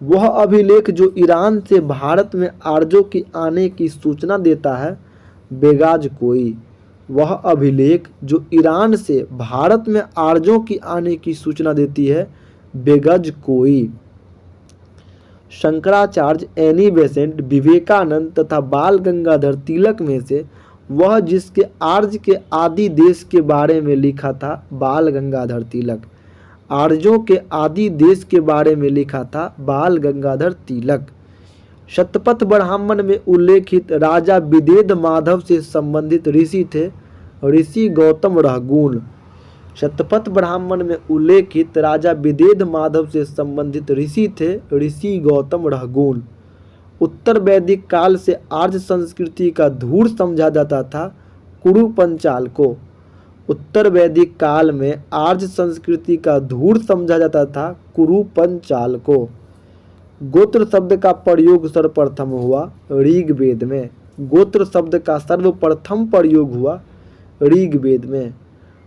वह अभिलेख जो ईरान से भारत में आर्यों की आने की सूचना देता है, बेगाजकोई। वह अभिलेख जो ईरान से भारत में आर्यों की आने की सूचना देती है, बेगाजकोई। शंकराचार्य, एनी बेसेंट, विवेकानंद तथा बाल गंगाधर तिलक में से वह जिसके आर्य के आदि देश के बारे में लिखा था, बाल गंगाधर तिलक। आर्यों के आदि देश के बारे में लिखा था बाल गंगाधर तिलक। शतपथ ब्राह्मण में उल्लेखित राजा विदेद माधव से संबंधित ऋषि थे ऋषि गौतम रहगुण। शतपथ ब्राह्मण में उल्लेखित राजा विदेद माधव से संबंधित ऋषि थे ऋषि गौतम रहगुण। उत्तर वैदिक काल से आर्य संस्कृति का धूर समझा जाता था कुरु पंचाल को। उत्तर वैदिक काल में आर्य संस्कृति का धूर समझा जाता था कुरु पंचाल को। गोत्र शब्द का प्रयोग सर्वप्रथम हुआ ऋग्वेद में। गोत्र शब्द का सर्वप्रथम प्रयोग हुआ ऋग्वेद में।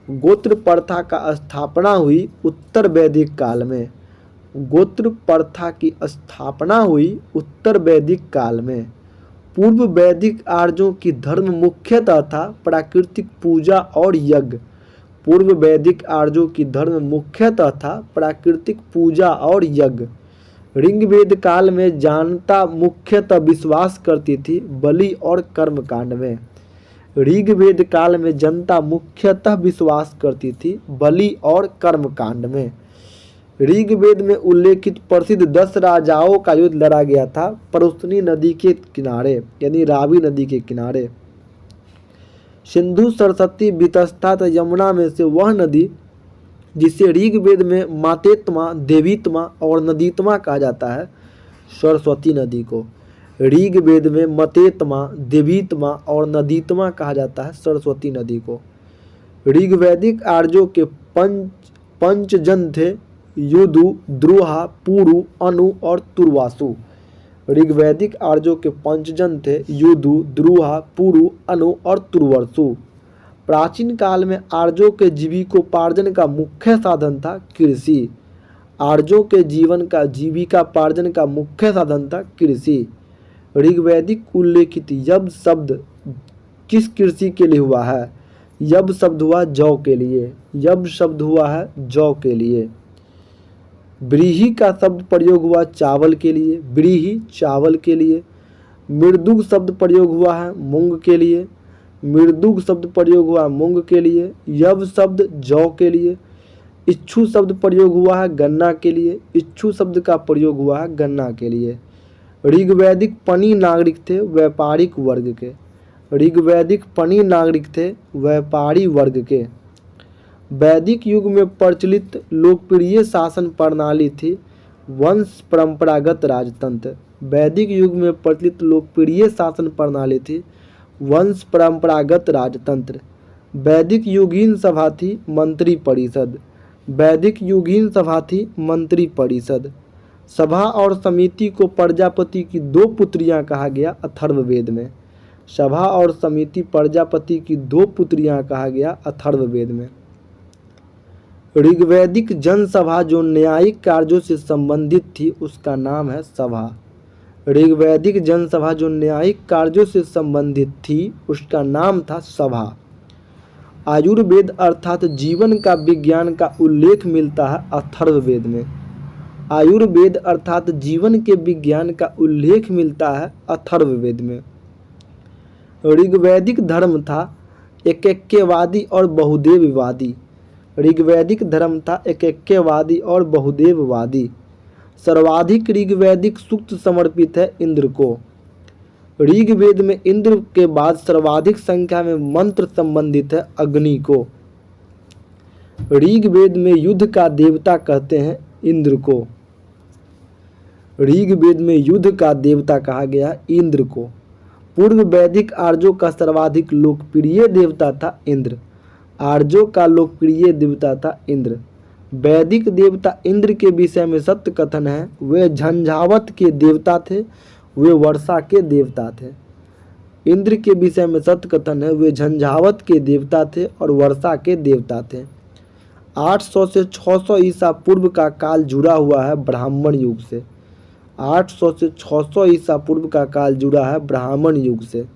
गोत्र प्रथा का स्थापना हुई उत्तर वैदिक काल में। गोत्र प्रथा की स्थापना हुई उत्तर वैदिक काल में। पूर्व वैदिक आर्यों की धर्म मुख्यतः था प्राकृतिक पूजा और यज्ञ। पूर्व वैदिक आर्यों की धर्म मुख्यतः था प्राकृतिक पूजा और यज्ञ। ऋग्वेद काल में जनता मुख्यतः विश्वास करती थी बलि और कर्मकांड में। ऋग्वेद काल में जनता मुख्यतः विश्वास करती थी बलि और कर्मकांड में। ऋग्वेद में उल्लेखित प्रसिद्ध 10 राजाओं का युद्ध लड़ा गया था परुष्णी नदी के किनारे, यानी रावी नदी के किनारे। सिंधु, सरस्वती, वितस्ता तथा यमुना में से वह नदी जिसे ऋग्वेद में मातेत्मा, देवीत्मा और नदीत्मा कहा जाता है, सरस्वती नदी को ऋग्वेद में मतेत्मा, देवीत्मा और नदीत्मा कहा जाता है सरस्वती नदी को। ऋग्वैदिक आर्यों के पंचजन थे युदु, द्रुहा, पुरु, अनु और तुर्वासु। ऋग्वैदिक आर्यों के पंचजन थे युदु, द्रुहा, पुरु, अनु और तुर्वासु। प्राचीन काल में आर्यों के जीविकोपार्जन का मुख्य साधन था कृषि। आर्यों के जीविकोपार्जन का मुख्य साधन था कृषि। ऋग्वैदिक उल्लेखित यब शब्द किस कृषि के लिए हुआ है? यब शब्द हुआ जौ के लिए। यब शब्द हुआ है जौ के लिए। व्रीहि का शब्द प्रयोग हुआ चावल के लिए। व्रीहि चावल के लिए। मृदुग शब्द प्रयोग हुआ है मूंग के लिए। मृदुग शब्द प्रयोग हुआ मूंग के लिए। यब शब्द जौ के लिए। इच्छु शब्द प्रयोग हुआ है गन्ना के लिए। इच्छु शब्द का प्रयोग हुआ है गन्ना के लिए। ऋग्वैदिक पनी नागरिक थे व्यापारिक वर्ग के। ऋग्वैदिक पनी नागरिक थे व्यापारी वर्ग के। वैदिक युग में प्रचलित लोकप्रिय शासन प्रणाली थी वंश परंपरागत राजतंत्र। वैदिक युग में प्रचलित लोकप्रिय शासन प्रणाली थी वंश परंपरागत राजतंत्र। वैदिक युगीन सभा थी मंत्री परिषद। वैदिक युगीन सभा थी मंत्री परिषद। सभा और समिति को प्रजापति की 2 पुत्रियां कहा गया अथर्ववेद में। सभा और समिति प्रजापति की 2 पुत्रियां कहा गया अथर्ववेद में। ऋग्वैदिक जनसभा जो न्यायिक कार्यों से संबंधित थी उसका नाम है सभा। ऋग्वैदिक जनसभा जो न्यायिक कार्यों से संबंधित थी उसका नाम था सभा। आयुर्वेद अर्थात जीवन का विज्ञान का उल्लेख मिलता है अथर्ववेद में। आयुर्वेद अर्थात जीवन के विज्ञान का उल्लेख मिलता है अथर्ववेद में। ऋग्वैदिक धर्म था एकैक्यवादी और बहुदेववादी। ऋग्वैदिक धर्म था एकैक्यवादी और बहुदेववादी। सर्वाधिक ऋग्वैदिक सूक्त समर्पित है इंद्र को। ऋग्वेद में इंद्र के बाद सर्वाधिक संख्या में मंत्र संबंधित है अग्नि को। ऋग्वेद में युद्ध का देवता कहते हैं इंद्र को। ऋग्वेद में युद्ध का देवता कहा गया इंद्र को। पूर्व वैदिक आर्यों का सर्वाधिक लोकप्रिय देवता था इंद्र। आर्यों का लोकप्रिय देवता था इंद्र। वैदिक देवता इंद्र के विषय में सत्य कथन है। वे झंझावत के देवता थे, वे वर्षा के देवता थे। इंद्र के विषय में सत्य कथन है, वे झंझावत के देवता थे और वर्षा के देवता थे। 800 से 600 ईसा पूर्व का काल जुड़ा हुआ है ब्राह्मण युग से। 800 से 600 ईसा पूर्व का काल जुड़ा है ब्राह्मण युग से।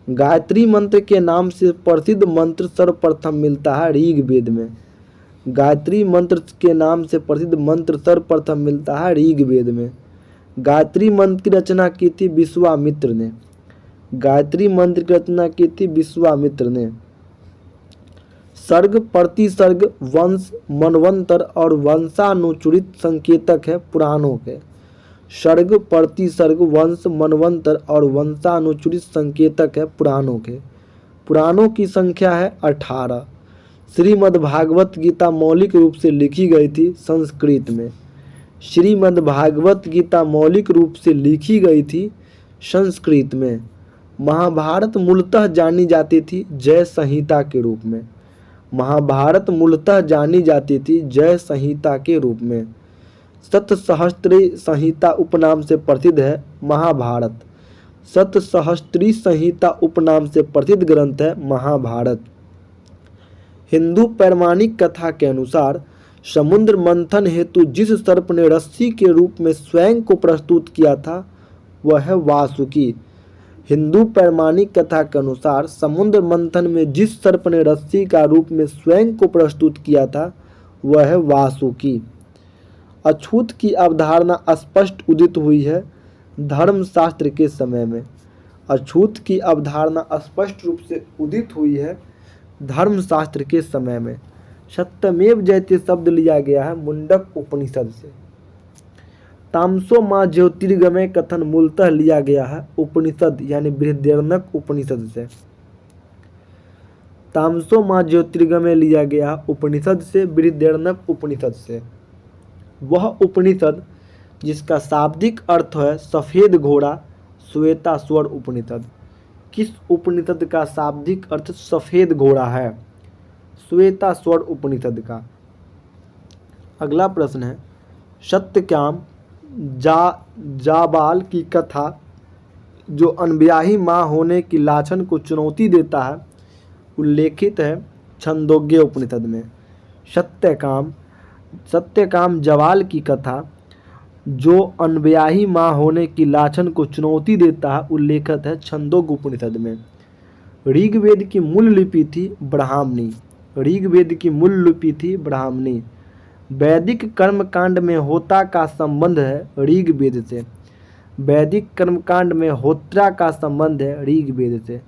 गायत्री मंत्र के नाम से प्रसिद्ध मंत्र सर्वप्रथम मिलता है ऋग्वेद में। गायत्री मंत्र के नाम से प्रसिद्ध मंत्र सर्वप्रथम मिलता है ऋग्वेद में। गायत्री मंत्र की रचना की थी विश्वामित्र ने। गायत्री मंत्र की रचना की थी विश्वामित्र ने। सर्ग प्रतिसर्ग वंश मनवंतर और वंशानुचरित संकेतक है पुराणों के। सर्ग प्रतिसर्ग वंश मनवंतर और वंशानुचरित संकेतक है पुराणों के। पुराणों की संख्या है 18। श्रीमद्भागवत गीता मौलिक रूप से लिखी गई थी संस्कृत में। श्रीमद्भागवत गीता मौलिक रूप से लिखी गई थी संस्कृत में। महाभारत मूलतः जानी जाती थी जय संहिता के रूप में। महाभारत जानी जाती थी जय संहिता के रूप में। सतसहस्त्री संहिता उपनाम से प्रसिद्ध है महाभारत। सतसहस्त्री संहिता उपनाम से प्रसिद्ध ग्रंथ है महाभारत। हिंदू पौराणिक कथा के अनुसार समुद्र मंथन हेतु जिस सर्प ने रस्सी के रूप में स्वयं को प्रस्तुत किया था वह है वासुकी। हिंदू पौराणिक कथा के अनुसार समुद्र मंथन में जिस सर्प ने रस्सी का रूप में स्वयं को प्रस्तुत किया था वह है वासुकी। अछूत की अवधारणा स्पष्ट उदित हुई है धर्मशास्त्र के समय में। अछूत की अवधारणा स्पष्ट रूप से उदित हुई है धर्मशास्त्र के समय में। सत्यमेव जयते शब्द लिया गया है मुंडक उपनिषद से। तामसो माँ ज्योतिर्गमय कथन मूलतः लिया गया है उपनिषद यानी बृहदारण्यक उपनिषद से। तामसो माँ ज्योतिर्गमय लिया गया उपनिषद से, बृहदारण्यक उपनिषद से। वह उपनिषद जिसका शाब्दिक अर्थ है सफेद घोड़ा, श्वेताश्वर उपनिषद। किस उपनिषद का शाब्दिक अर्थ सफेद घोड़ा है? श्वेताश्वर उपनिषद का। अगला प्रश्न है सत्यकाम जाबाल की कथा जो अनब्याही माँ होने की लाछन को चुनौती देता है उल्लेखित है छंदोग्य उपनिषद में। सत्यकाम जाबाल की कथा जो अनब्याही माँ होने की लाछन को चुनौती देता है उल्लेखित है छंदोग्य उपनिषद में। ऋग्वेद की मूल लिपि थी ब्राह्मणी। ऋग्वेद की मूल लिपि थी ब्राह्मणी। वैदिक कर्मकांड में होता का संबंध है ऋग्वेद से। वैदिक कर्मकांड में होत्रा का संबंध है ऋग्वेद से।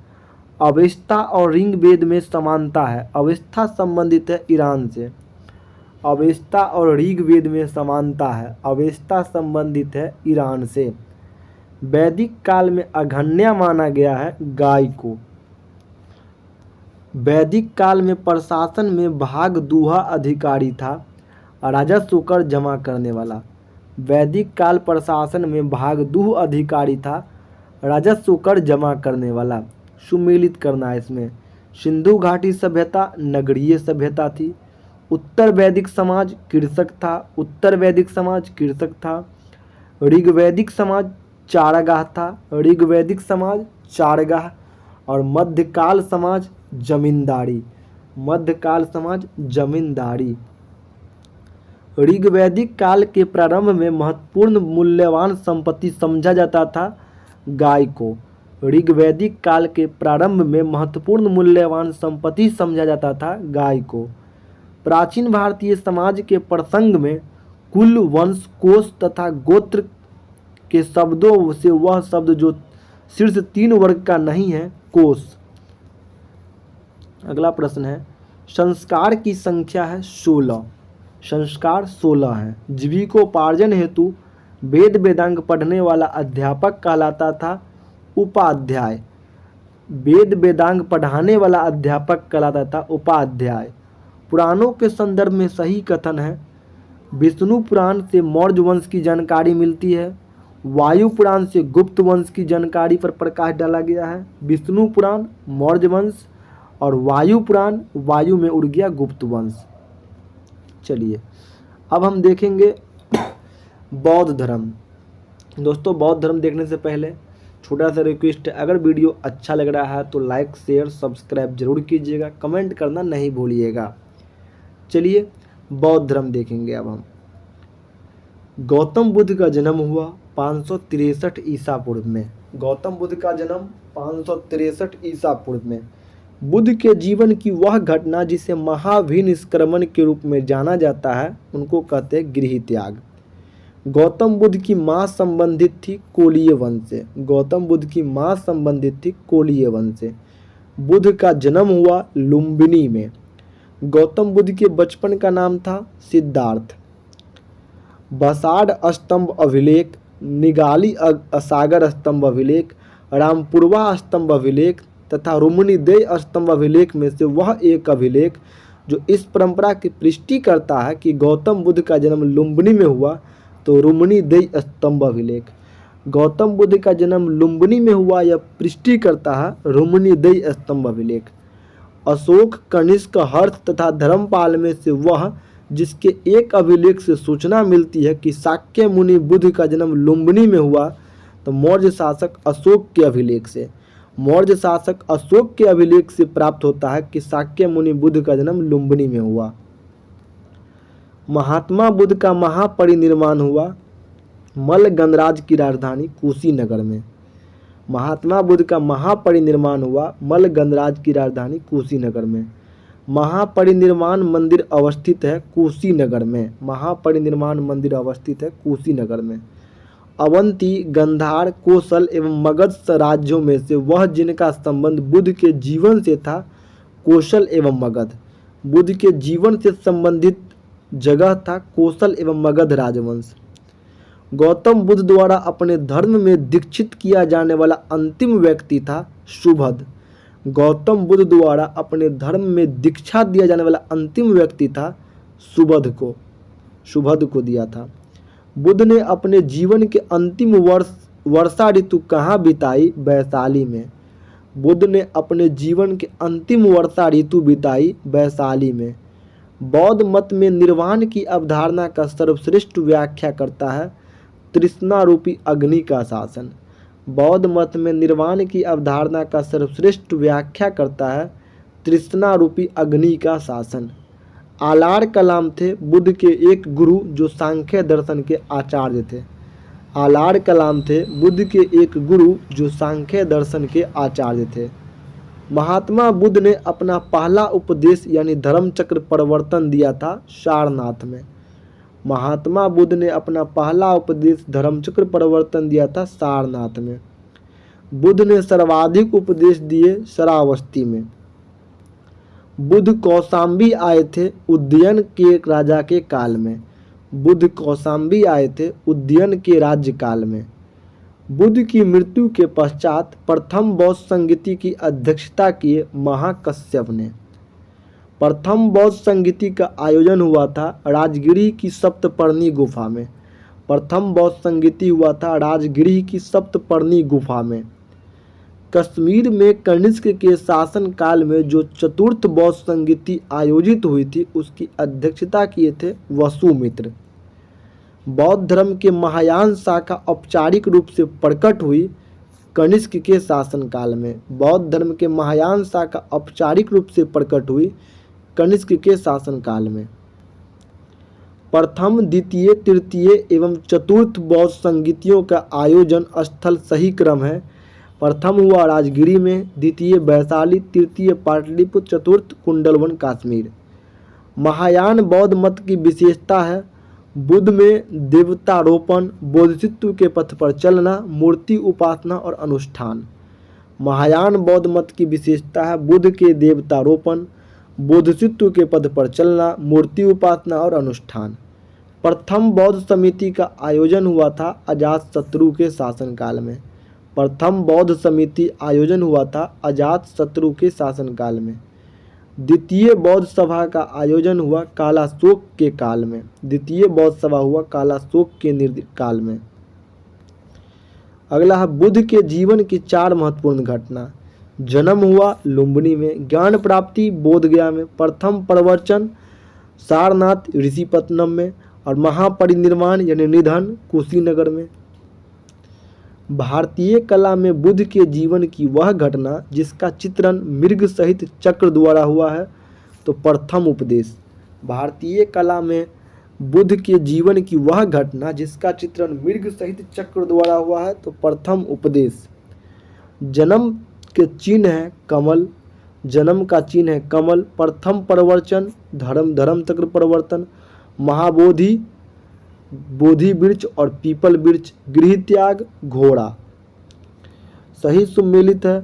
अवेस्ता और ऋग्वेद में समानता है। अवेस्ता संबंधित है ईरान से। अवेस्ता और ऋग्वेद में समानता है। अवेस्ता संबंधित है ईरान से। वैदिक काल में अघन्या माना गया है गाय को। वैदिक काल में प्रशासन में भाग दुहा अधिकारी था राजस्व कर जमा करने वाला। वैदिक काल प्रशासन में भाग दुह अधिकारी था राजस्व कर जमा करने वाला। सुमेलित करना है इसमें। सिंधु घाटी सभ्यता नगरीय सभ्यता थी। उत्तर वैदिक समाज कृषक था। उत्तर वैदिक समाज कृषक था। ऋग्वैदिक समाज चारागाह था। ऋग्वैदिक समाज चारागाह। और मध्यकाल समाज जमींदारी। मध्यकाल समाज जमींदारी। ऋग्वैदिक काल के प्रारंभ में महत्वपूर्ण मूल्यवान संपत्ति समझा जाता था गाय को। ऋग्वैदिक काल के प्रारंभ में महत्वपूर्ण मूल्यवान संपत्ति समझा जाता था गाय को। प्राचीन भारतीय समाज के प्रसंग में कुल, वंश, कोष तथा गोत्र के शब्दों से वह शब्द जो शीर्ष 3 वर्ग का नहीं है, कोष। अगला प्रश्न है, संस्कार की संख्या है 16। संस्कार 16 है। जीविकोपार्जन हेतु वेद वेदांग पढ़ने वाला अध्यापक कहलाता था उपाध्याय। वेद वेदांग पढ़ाने वाला अध्यापक कहलाता था उपाध्याय। पुराणों के संदर्भ में सही कथन है, विष्णु पुराण से मौर्य वंश की जानकारी मिलती है, वायु पुराण से गुप्त वंश की जानकारी पर प्रकाश डाला गया है। विष्णु पुराण मौर्य वंश और वायु पुराण वायु में उड़ गया गुप्त वंश। चलिए अब हम देखेंगे बौद्ध धर्म। दोस्तों बौद्ध धर्म देखने से पहले छोटा सा रिक्वेस्ट है, अगर वीडियो अच्छा लग रहा है तो लाइक शेयर सब्सक्राइब जरूर कीजिएगा, कमेंट करना नहीं भूलिएगा। चलिए बौद्ध धर्म देखेंगे अब हम। गौतम बुद्ध का जन्म हुआ 563 ईसा पूर्व में। गौतम बुद्ध का जन्म 563 ईसा पूर्व में। बुद्ध के जीवन की वह घटना जिसे महाभिनिष्क्रमण के रूप में जाना जाता है उनको कहते हैं गृह त्याग। गौतम बुद्ध की माँ संबंधित थी कोलीय वंश से। गौतम बुद्ध की माँ संबंधित थी कोलीय वंश से। बुद्ध का जन्म हुआ लुम्बिनी में। गौतम बुद्ध के बचपन का नाम था सिद्धार्थ। बसाड़ स्तंभ अभिलेख, निगाली सागर स्तंभ अभिलेख, रामपुरवा स्तंभ अभिलेख तथा रुमनीदेय स्तंभ अभिलेख में से वह एक अभिलेख जो इस परंपरा की पुष्टि करता है कि गौतम बुद्ध का जन्म लुम्बिनी में हुआ, तो रुमनीदेय स्तंभ अभिलेख। गौतम बुद्ध का जन्म लुम्बिनी में हुआ यह पुष्टि करता है रुमनीदेय स्तंभ अभिलेख। अशोक, कनिष्क, हर्ष तथा धर्मपाल में से वह जिसके एक अभिलेख से सूचना मिलती है कि शाक्य मुनि बुद्ध का जन्म लुम्बिनी में हुआ, तो मौर्य शासक अशोक के अभिलेख से। मौर्य शासक अशोक के अभिलेख से प्राप्त होता है कि शाक्य मुनि बुद्ध का जन्म लुम्बिनी में हुआ। महात्मा बुद्ध का महापरिनिर्वाण हुआ मल्ल गणराज्य की राजधानी कुशीनगर में। महात्मा बुद्ध का महापरिनिर्वाण हुआ मल्ल गणराज्य की राजधानी कुशीनगर में। महापरिनिर्वाण मंदिर अवस्थित है कुशीनगर में। महापरिनिर्वाण मंदिर अवस्थित है कुशीनगर में। अवंती, गंधार, कोसल एवं मगध राज्यों में से वह जिनका संबंध बुद्ध के जीवन से था कोसल एवं मगध। बुद्ध के जीवन से संबंधित जगह था कोसल एवं मगध राजवंश। गौतम बुद्ध द्वारा अपने धर्म में दीक्षित किया जाने वाला अंतिम व्यक्ति था सुबध। गौतम बुद्ध द्वारा अपने धर्म में दीक्षा दिया जाने वाला अंतिम व्यक्ति था सुबध को दिया था। बुद्ध ने अपने जीवन के अंतिम वर्षा ऋतु कहाँ बिताई? वैशाली में। बुद्ध ने अपने जीवन के अंतिम वर्षा ऋतु बिताई वैशाली में। बौद्ध मत में निर्वाण की अवधारणा का सर्वश्रेष्ठ व्याख्या करता है तृष्णा रूपी अग्नि का शासन। बौद्ध मत में निर्वाण की अवधारणा का सर्वश्रेष्ठ व्याख्या करता है तृष्णा रूपी अग्नि का शासन। आलार कलाम थे बुद्ध के एक गुरु जो सांख्य दर्शन के आचार्य थे। आलार कलाम थे बुद्ध के एक गुरु जो सांख्य दर्शन के आचार्य थे। महात्मा बुद्ध ने अपना पहला उपदेश यानी धर्मचक्र परिवर्तन दिया था सारनाथ में। महात्मा बुद्ध ने अपना पहला उपदेश धर्मचक्र परिवर्तन दिया था सारनाथ में। बुद्ध ने सर्वाधिक उपदेश दिए श्रावस्ती में। बुद्ध कौशाम्बी आए थे उज्जैन के राजा के काल में। बुद्ध कौशाम्बी आए थे उज्जैन के राज्य काल में। बुद्ध की मृत्यु के पश्चात प्रथम बौद्ध संगीति की अध्यक्षता किए महाकश्यप ने। प्रथम बौद्ध संगीति का आयोजन हुआ था राजगिरी की सप्तपर्णी गुफा में। प्रथम बौद्ध संगीति हुआ था राजगिरी की सप्तपर्णी गुफा में। कश्मीर में कनिष्क के शासन काल में जो चतुर्थ बौद्ध संगीति आयोजित हुई थी उसकी अध्यक्षता किए थे वसुमित्र। बौद्ध धर्म के महायान शाखा औपचारिक रूप से प्रकट हुई कनिष्क के शासनकाल में। बौद्ध धर्म के महायान शाखा औपचारिक रूप से प्रकट हुई कनिष्क के शासनकाल में। प्रथम, द्वितीय, तृतीय एवं चतुर्थ बौद्ध संगीतियों का आयोजन स्थल सही क्रम है प्रथम हुआ राजगिरी में, द्वितीय वैशाली, तृतीय पाटलिपुत्र, चतुर्थ कुंडलवन कश्मीर। महायान बौद्ध मत की विशेषता है बुद्ध में देवतारोपण, बोधिसत्व के पथ पर चलना, मूर्ति उपासना और अनुष्ठान। महायान बौद्ध मत की विशेषता है बुद्ध के देवतारोपण, बोधिसत्व के पद पर चलना, मूर्ति उपासना और अनुष्ठान। प्रथम बौद्ध समिति का आयोजन हुआ था अजातशत्रु के शासनकाल में। प्रथम बौद्ध समिति आयोजन हुआ था अजातशत्रु के शासनकाल में। द्वितीय बौद्ध सभा का आयोजन हुआ कालाशोक के काल में। द्वितीय बौद्ध सभा हुआ कालाशोक के काल में। अगला है बुद्ध के जीवन की 4 महत्वपूर्ण घटना। जन्म हुआ लुम्बिनी में, ज्ञान प्राप्ति बोधगया में, प्रथम प्रवचन सारनाथ ऋषिपत्तनम में और महापरिनिर्वाण यानी निधन कुशीनगर में। भारतीय कला में बुद्ध के जीवन की वह घटना जिसका चित्रण मृग सहित चक्र द्वारा हुआ है तो प्रथम उपदेश। भारतीय कला में बुद्ध के जीवन की वह घटना जिसका चित्रण मृग सहित चक्र द्वारा हुआ है तो प्रथम उपदेश। जन्म के चिन्ह है कमल, जन्म का चिन्ह है कमल। प्रथम प्रवचन धर्म चक्र परिवर्तन, महाबोधि बोधि वृक्ष और पीपल वृक्ष, गृह त्याग, घोड़ा। सही सुमेलित है।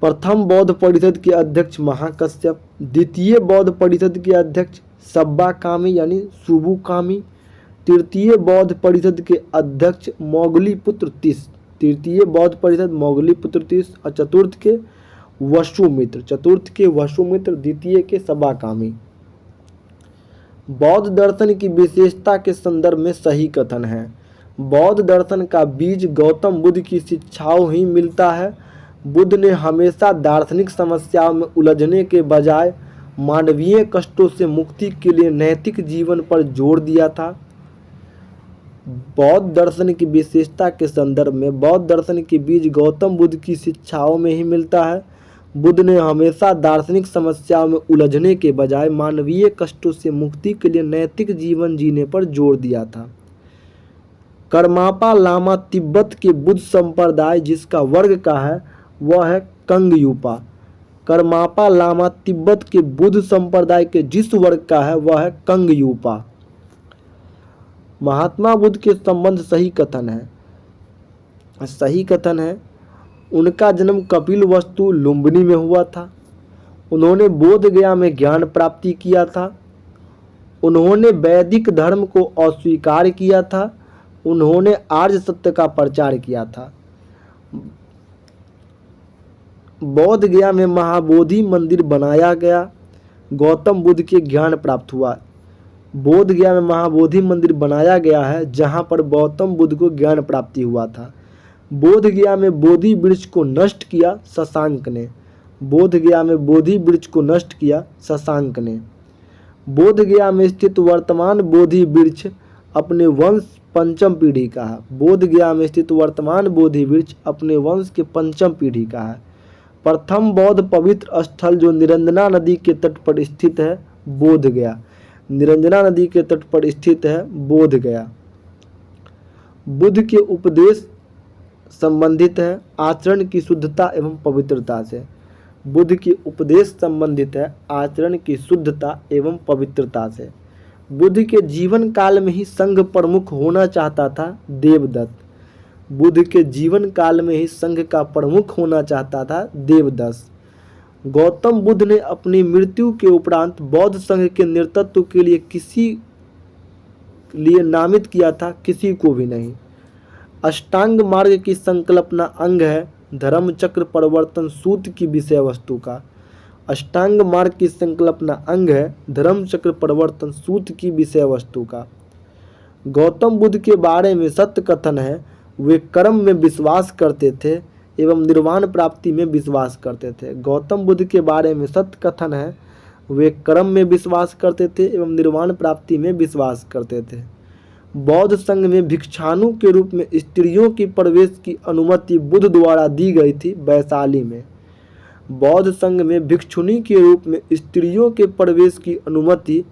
प्रथम बौद्ध परिषद के अध्यक्ष महाकश्यप, द्वितीय बौद्ध परिषद के अध्यक्ष सब्बाकामी यानी सुबुकामी, तृतीय बौद्ध परिषद के अध्यक्ष मोगलीपुत्र तीस, तृतीय बौद्ध परिषद मोगलीपुत्र तीस और चतुर्थ के वसुमित्र, द्वितीय के सब्बाकामी। बौद्ध दर्शन की विशेषता के संदर्भ में सही कथन है। बौद्ध दर्शन का बीज गौतम बुद्ध की शिक्षाओं ही मिलता है। बुद्ध ने हमेशा दार्शनिक समस्याओं में उलझने के बजाय मानवीय कष्टों से मुक्ति के लिए नैतिक जीवन पर जोर दिया था। बौद्ध दर्शन की विशेषता के संदर्भ में बौद्ध दर्शन के बीज गौतम बुद्ध की शिक्षाओं में ही मिलता है। बुद्ध ने हमेशा दार्शनिक समस्याओं में उलझने के बजाय मानवीय कष्टों से मुक्ति के लिए नैतिक जीवन जीने पर जोर दिया था। करमापा लामा तिब्बत के बुद्ध संप्रदाय जिसका वर्ग का है वह है कंगयूपा। करमापा लामा तिब्बत के बुद्ध संप्रदाय के जिस वर्ग का है वह है कंगयूपा। महात्मा बुद्ध के संबंध सही कथन है। उनका जन्म कपिलवस्तु लुम्बिनी में हुआ था। उन्होंने बोधगया में ज्ञान प्राप्ति किया था। उन्होंने वैदिक धर्म को अस्वीकार किया था। उन्होंने आर्य सत्य का प्रचार किया था। बोधगया में महाबोधि मंदिर बनाया गया। गौतम बुद्ध के ज्ञान प्राप्त हुआ। बोधगया में महाबोधि मंदिर बनाया गया है जहां पर गौतम बुद्ध को ज्ञान प्राप्ति हुआ था। बोधगया में बोधि वृक्ष को नष्ट किया शशांक ने। बोधगया में बोधि वृक्ष को नष्ट किया शशांक ने। बोधगया में स्थित वर्तमान बोधि वृक्ष अपने वंश पंचम पीढ़ी का है। बोधगया में स्थित वर्तमान बोधि वृक्ष अपने वंश के पंचम पीढ़ी का है। प्रथम बौद्ध पवित्र स्थल जो निरंजना नदी के तट पर स्थित है बोधगया। निरंजना नदी के तट पर स्थित है बोधगया। बुद्ध के उपदेश संबंधित है आचरण की शुद्धता एवं पवित्रता से। बुद्ध के उपदेश संबंधित है आचरण की शुद्धता एवं पवित्रता से। बुद्ध के जीवन काल में ही संघ प्रमुख होना चाहता था देवदत्त। बुद्ध के जीवन काल में ही संघ का प्रमुख होना चाहता था देवदत्त। गौतम बुद्ध ने अपनी मृत्यु के उपरांत बौद्ध संघ के नेतृत्व के लिए किसी लिए नामित किया था, किसी को भी नहीं। अष्टांग मार्ग की संकल्पना अंग है धर्म चक्र परिवर्तन सूत्र की विषय वस्तु का। अष्टांग मार्ग की संकल्पना अंग है धर्म चक्र परिवर्तन सूत्र की विषय वस्तु का। गौतम बुद्ध के बारे में सत्य कथन है वे कर्म में विश्वास करते थे एवं निर्वाण प्राप्ति में विश्वास करते थे। गौतम बुद्ध के बारे में सत्य कथन है वे कर्म में विश्वास करते थे एवं निर्वाण प्राप्ति में विश्वास करते थे। बौद्ध संघ में भिक्षाणु के रूप में स्त्रियों की प्रवेश की अनुमति बुद्ध द्वारा दी गई थी वैशाली में। बौद्ध संघ में भिक्षुणी के रूप में स्त्रियों के प्रवेश की अनुमति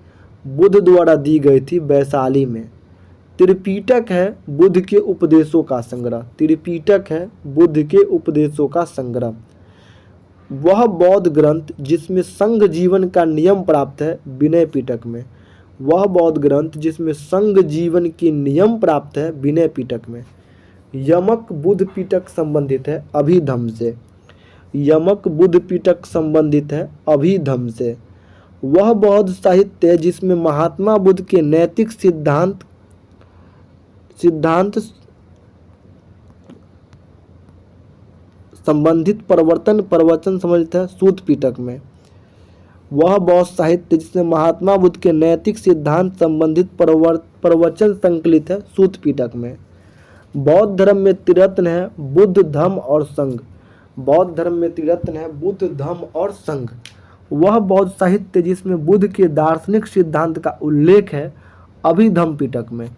बुद्ध द्वारा दी गई थी वैशाली में। त्रिपिटक है बुद्ध के उपदेशों का संग्रह। त्रिपिटक है बुद्ध के उपदेशों का संग्रह। वह बौद्ध ग्रंथ जिसमें संघ जीवन का नियम प्राप्त है विनय पिटक में। वह बौद्ध ग्रंथ जिसमें संघ जीवन के नियम प्राप्त है विनय पिटक में। यमक बुद्ध पिटक संबंधित है अभिधम्म से। यमक बुद्ध पिटक संबंधित है अभिधम्म से। वह बौद्ध साहित्य जिसमें महात्मा बुद्ध के नैतिक सिद्धांत संबंधित प्रवचन सम्मिलित है सूत पिटक में। वह बौद्ध साहित्य जिसमें महात्मा बुद्ध के नैतिक सिद्धांत संबंधित प्रवचन संकलित है सूत पिटक में। बौद्ध धर्म में त्रिरत्न है बुद्ध धम्म और संघ। बौद्ध धर्म में त्रिरत्न है बुद्ध धम्म और संघ। वह बौद्ध साहित्य जिसमें बुद्ध के दार्शनिक सिद्धांत का उल्लेख है अभिधम्म पिटक में।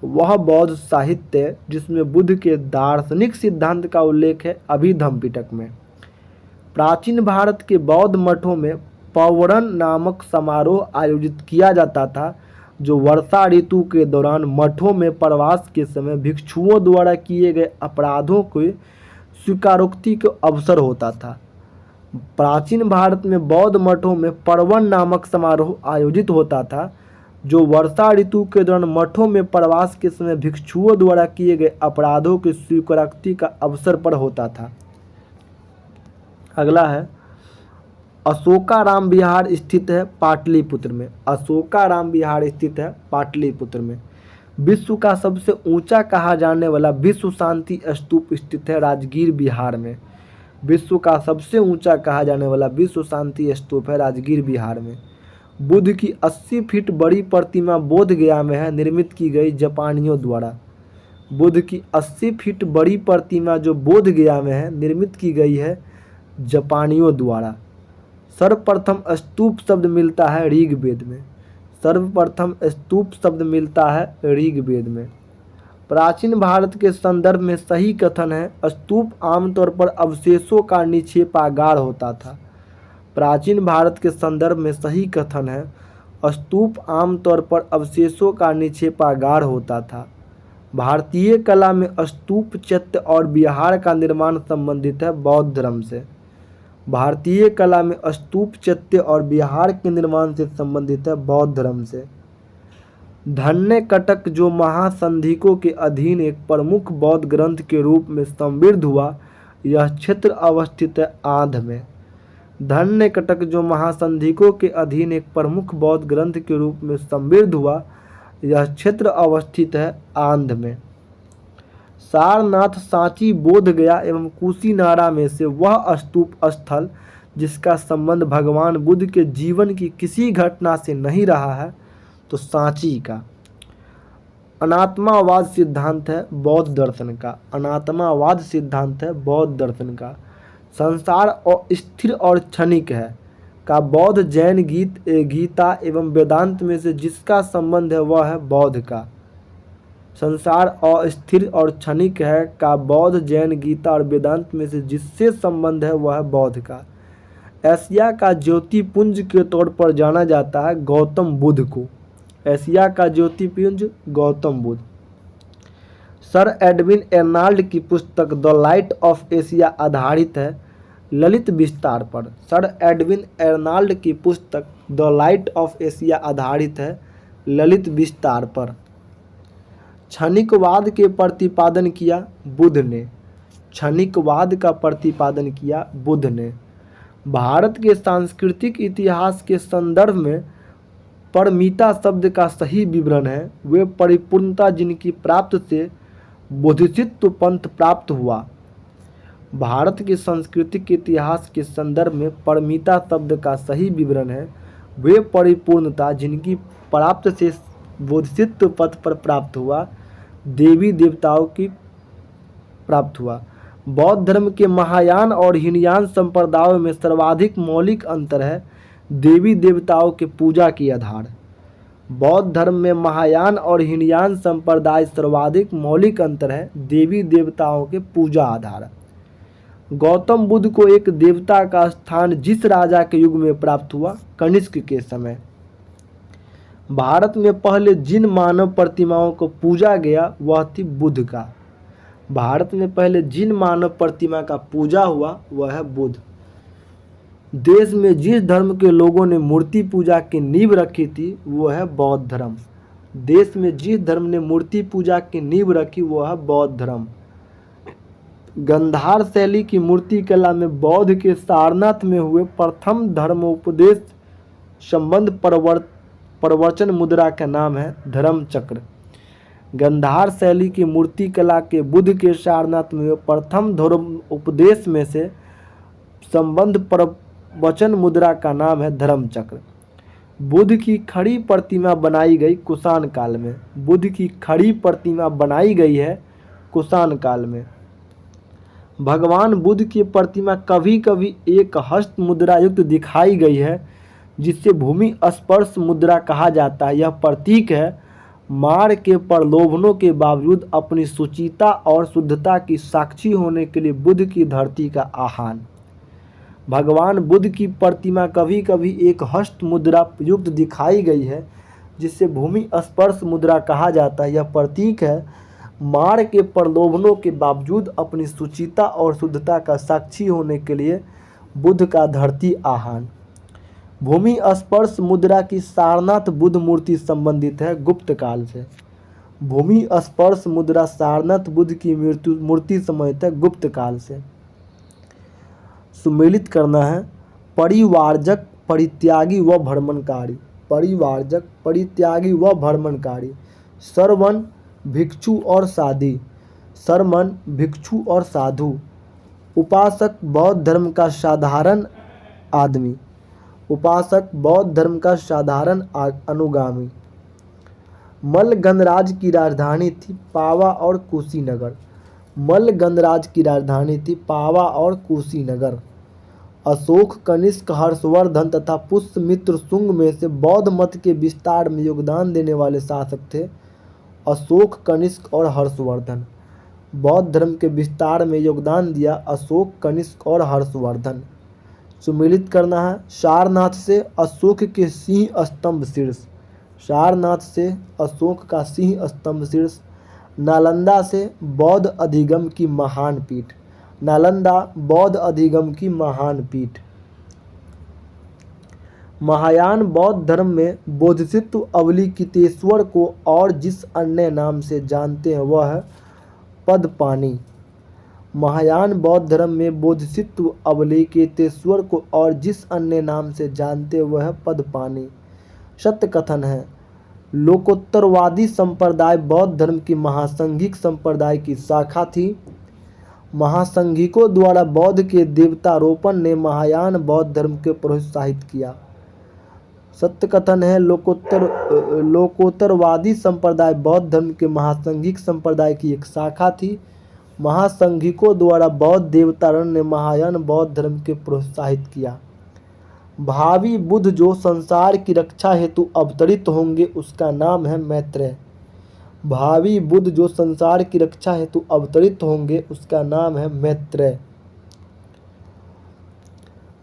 वह बौद्ध साहित्य जिसमें बुद्ध के दार्शनिक सिद्धांत का उल्लेख है अभिधम्म पिटक में। प्राचीन भारत के बौद्ध मठों में पौवरन नामक समारोह आयोजित किया जाता था, जो वर्षा ऋतु के दौरान मठों में प्रवास के समय भिक्षुओं द्वारा किए गए अपराधों के स्वीकारोक्ति का अवसर होता था। प्राचीन भारत में बौद्ध मठों में पर्वन नामक समारोह आयोजित होता था, जो वर्षा ऋतु के दौरान मठों में प्रवास के समय भिक्षुओं द्वारा किए गए अपराधों की स्वीकारोक्ति का अवसर पर होता था। अगला है अशोकाराम विहार स्थित है पाटलिपुत्र में। अशोकाराम विहार स्थित है पाटलिपुत्र में। विश्व का सबसे ऊंचा कहा जाने वाला विश्व शांति स्तूप स्थित है राजगीर बिहार में। विश्व का सबसे ऊंचा कहा जाने वाला विश्व शांति स्तूप है राजगीर बिहार में। बुद्ध की 80 फीट बड़ी प्रतिमा बोध गया में है, निर्मित की गई जापानियों द्वारा। बुद्ध की 80 फीट बड़ी प्रतिमा जो बोध गया में है, निर्मित की गई है जापानियों द्वारा। सर्वप्रथम स्तूप शब्द मिलता है ऋग्वेद में। सर्वप्रथम स्तूप शब्द मिलता है ऋग्वेद में। प्राचीन भारत के संदर्भ में सही कथन है स्तूप आमतौर पर अवशेषों का निक्षेपागार होता था। प्राचीन भारत के संदर्भ में सही कथन है स्तूप आमतौर पर अवशेषों का निक्षेपागार होता था। भारतीय कला में स्तूप चैत्य और विहार का निर्माण संबंधित है बौद्ध धर्म से। भारतीय कला में स्तूप चैत्य और विहार के निर्माण से संबंधित है बौद्ध धर्म से। धन्यकटक जो महासंधिकों के अधीन एक प्रमुख बौद्ध ग्रंथ के रूप में समृद्ध हुआ, यह क्षेत्र अवस्थित है आंध में। धन्यकटक जो महासंधिकों के अधीन एक प्रमुख बौद्ध ग्रंथ के रूप में समृद्ध हुआ, यह क्षेत्र अवस्थित है आंध में। सारनाथ, सांची, बोध गया एवं कुशीनारा में से वह स्तूप स्थल जिसका संबंध भगवान बुद्ध के जीवन की किसी घटना से नहीं रहा है, तो सांची का। अनात्मावाद सिद्धांत है बौद्ध दर्शन का। अनात्मावाद सिद्धांत है बौद्ध दर्शन का। संसार और स्थिर और क्षणिक है का बौद्ध जैन गीता एवं वेदांत में से जिसका संबंध है वह है बौद्ध का। संसार अस्थिर और क्षणिक है का बौद्ध जैन गीता और वेदांत में से जिससे संबंध है वह है बौद्ध का। एशिया का ज्योतिपुंज के तौर पर जाना जाता है गौतम बुद्ध को। एशिया का ज्योतिपुंज Gautam Buddha. Sir Edwin Arnold की पुस्तक द लाइट ऑफ एशिया आधारित है ललित विस्तार पर। सर एडविन एर्नाल्ड की पुस्तक द लाइट ऑफ एशिया आधारित है ललित विस्तार पर। क्षणिकवाद के प्रतिपादन किया बुद्ध ने। क्षणिकवाद का प्रतिपादन किया बुद्ध ने। भारत के सांस्कृतिक इतिहास के संदर्भ में परमिता शब्द का सही विवरण है वे परिपूर्णता जिनकी प्राप्त से बोधिसत्व पंथ प्राप्त हुआ। भारत के सांस्कृतिक इतिहास के संदर्भ में परमिता शब्द का सही विवरण है वे परिपूर्णता जिनकी प्राप्त से बोधिसत्व पथ पर प्राप्त हुआ, देवी देवताओं की प्राप्त हुआ। बौद्ध धर्म के महायान और हीनयान संप्रदायों में सर्वाधिक मौलिक अंतर है देवी देवताओं के पूजा की आधार। बौद्ध धर्म में महायान और हीनयान संप्रदाय सर्वाधिक मौलिक अंतर है देवी देवताओं के पूजा आधार। गौतम बुद्ध को एक देवता का स्थान जिस राजा के युग में प्राप्त हुआ, कनिष्क के समय। भारत में पहले जिन मानव प्रतिमाओं को पूजा गया वह थी बुद्ध का। भारत में पहले जिन मानव प्रतिमा का पूजा हुआ वह है बुद्ध। देश में जिस धर्म के लोगों ने मूर्ति पूजा की नींव रखी थी वो है बौद्ध धर्म। देश में जिस धर्म ने मूर्ति पूजा की नींव रखी वो है बौद्ध धर्म। गंधार शैली की मूर्ति कला में बौद्ध के सारनाथ में हुए प्रथम धर्मोपदेश संबंध प्रवचन मुद्रा का नाम है धर्म चक्र। गंधार शैली की मूर्ति कला के बुद्ध के सारनाथ में हुए प्रथम धर्मोपदेश में से संबंध प्रवचन मुद्रा का नाम है धर्म चक्र। बुद्ध की खड़ी प्रतिमा बनाई गई कुषाण काल में। बुद्ध की खड़ी प्रतिमा बनाई गई है कुषाण काल में। भगवान बुद्ध की प्रतिमा कभी कभी एक हस्त मुद्रा युक्त दिखाई गई है जिसे भूमि स्पर्श मुद्रा कहा जाता है। यह प्रतीक है मार के प्रलोभनों के बावजूद अपनी शुचिता और शुद्धता की साक्षी होने के लिए बुद्ध की धरती का आह्वान। भगवान बुद्ध की प्रतिमा कभी कभी एक हस्त मुद्रा युक्त दिखाई गई है जिसे भूमि स्पर्श मुद्रा कहा जाता है। यह प्रतीक है मार के प्रलोभनों के बावजूद अपनी शुचिता और शुद्धता का साक्षी होने के लिए बुद्ध का धरती आह्वान। भूमि स्पर्श मुद्रा की सारनाथ बुद्ध मूर्ति संबंधित है गुप्त काल से। भूमि स्पर्श मुद्रा सारनाथ बुद्ध की मूर्ति संबंधित है गुप्त काल से। सुमेलित करना है परिवारजक परित्यागी व भ्रमणकारी। परिवारजक परित्यागी व भ्रमणकारी। श्रमण भिक्षु और साधी। श्रमण भिक्षु और साधु। उपासक बौद्ध धर्म का साधारण आदमी। उपासक बौद्ध धर्म का साधारण अनुगामी। मल्ल गणराज्य की राजधानी थी पावा और कुशीनगर। मल्ल गणराज्य की राजधानी थी पावा और कुशीनगर। अशोक कनिष्क हर्षवर्धन तथा पुष्यमित्र शुंग में से बौद्ध मत के विस्तार में योगदान देने वाले शासक थे अशोक कनिष्क और हर्षवर्धन। बौद्ध धर्म के विस्तार में योगदान दिया अशोक कनिष्क और हर्षवर्धन। सुमेलित करना है सारनाथ से अशोक के सिंह स्तंभ शीर्ष। सारनाथ से अशोक का सिंह स्तंभ शीर्ष। नालंदा से बौद्ध अधिगम की महान पीठ। नालंदा बौद्ध अधिगम की महान पीठ। महायान बौद्ध धर्म में बोधिसत्व अवलोकितेश्वर को और जिस अन्य नाम से जानते हैं वह है पद्मपाणि। महायान बौद्ध धर्म में बोधिसत्व अवलोकितेश्वर को और जिस अन्य नाम से जानते हैं वह है पद्मपाणि। सत्य कथन है लोकोत्तरवादी संप्रदाय बौद्ध धर्म की महासंघिक संप्रदाय की शाखा थी। महासंघिकों द्वारा बौद्ध के देवतारोपण ने महायान बौद्ध धर्म को प्रोत्साहित किया। सत्य कथन है लोकोत्तरवादी संप्रदाय बौद्ध धर्म के महासंघिक संप्रदाय की एक शाखा थी। महासंघिकों द्वारा बौद्ध देवतारोपण ने महायान बौद्ध धर्म को प्रोत्साहित किया। भावी बुद्ध जो संसार की रक्षा हेतु अवतरित होंगे उसका नाम है मैत्रेय। भावी बुद्ध जो संसार की रक्षा हेतु अवतरित होंगे उसका नाम है मैत्रेय।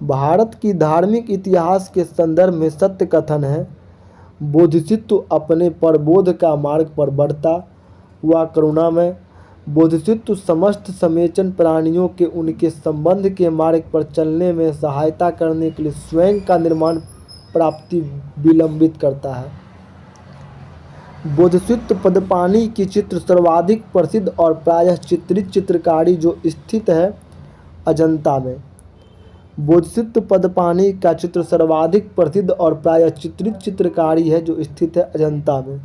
भारत की धार्मिक इतिहास के संदर्भ में सत्य कथन है बोधिसत्व अपने प्रबोध का मार्ग पर बढ़ता हुआ करुणामय। बोधिसत्व समस्त समेचन प्राणियों के उनके संबंध के मार्ग पर चलने में सहायता करने के लिए स्वयं का निर्माण प्राप्ति विलंबित करता है। बोधिसत्व पद्मपाणि की चित्र सर्वाधिक प्रसिद्ध और प्रायः चित्रित चित्रकारी जो स्थित है अजंता में। बोधिसत्व पद्मपाणि का चित्र सर्वाधिक प्रसिद्ध और प्रायः चित्रित चित्रकारी है जो स्थित है अजंता में।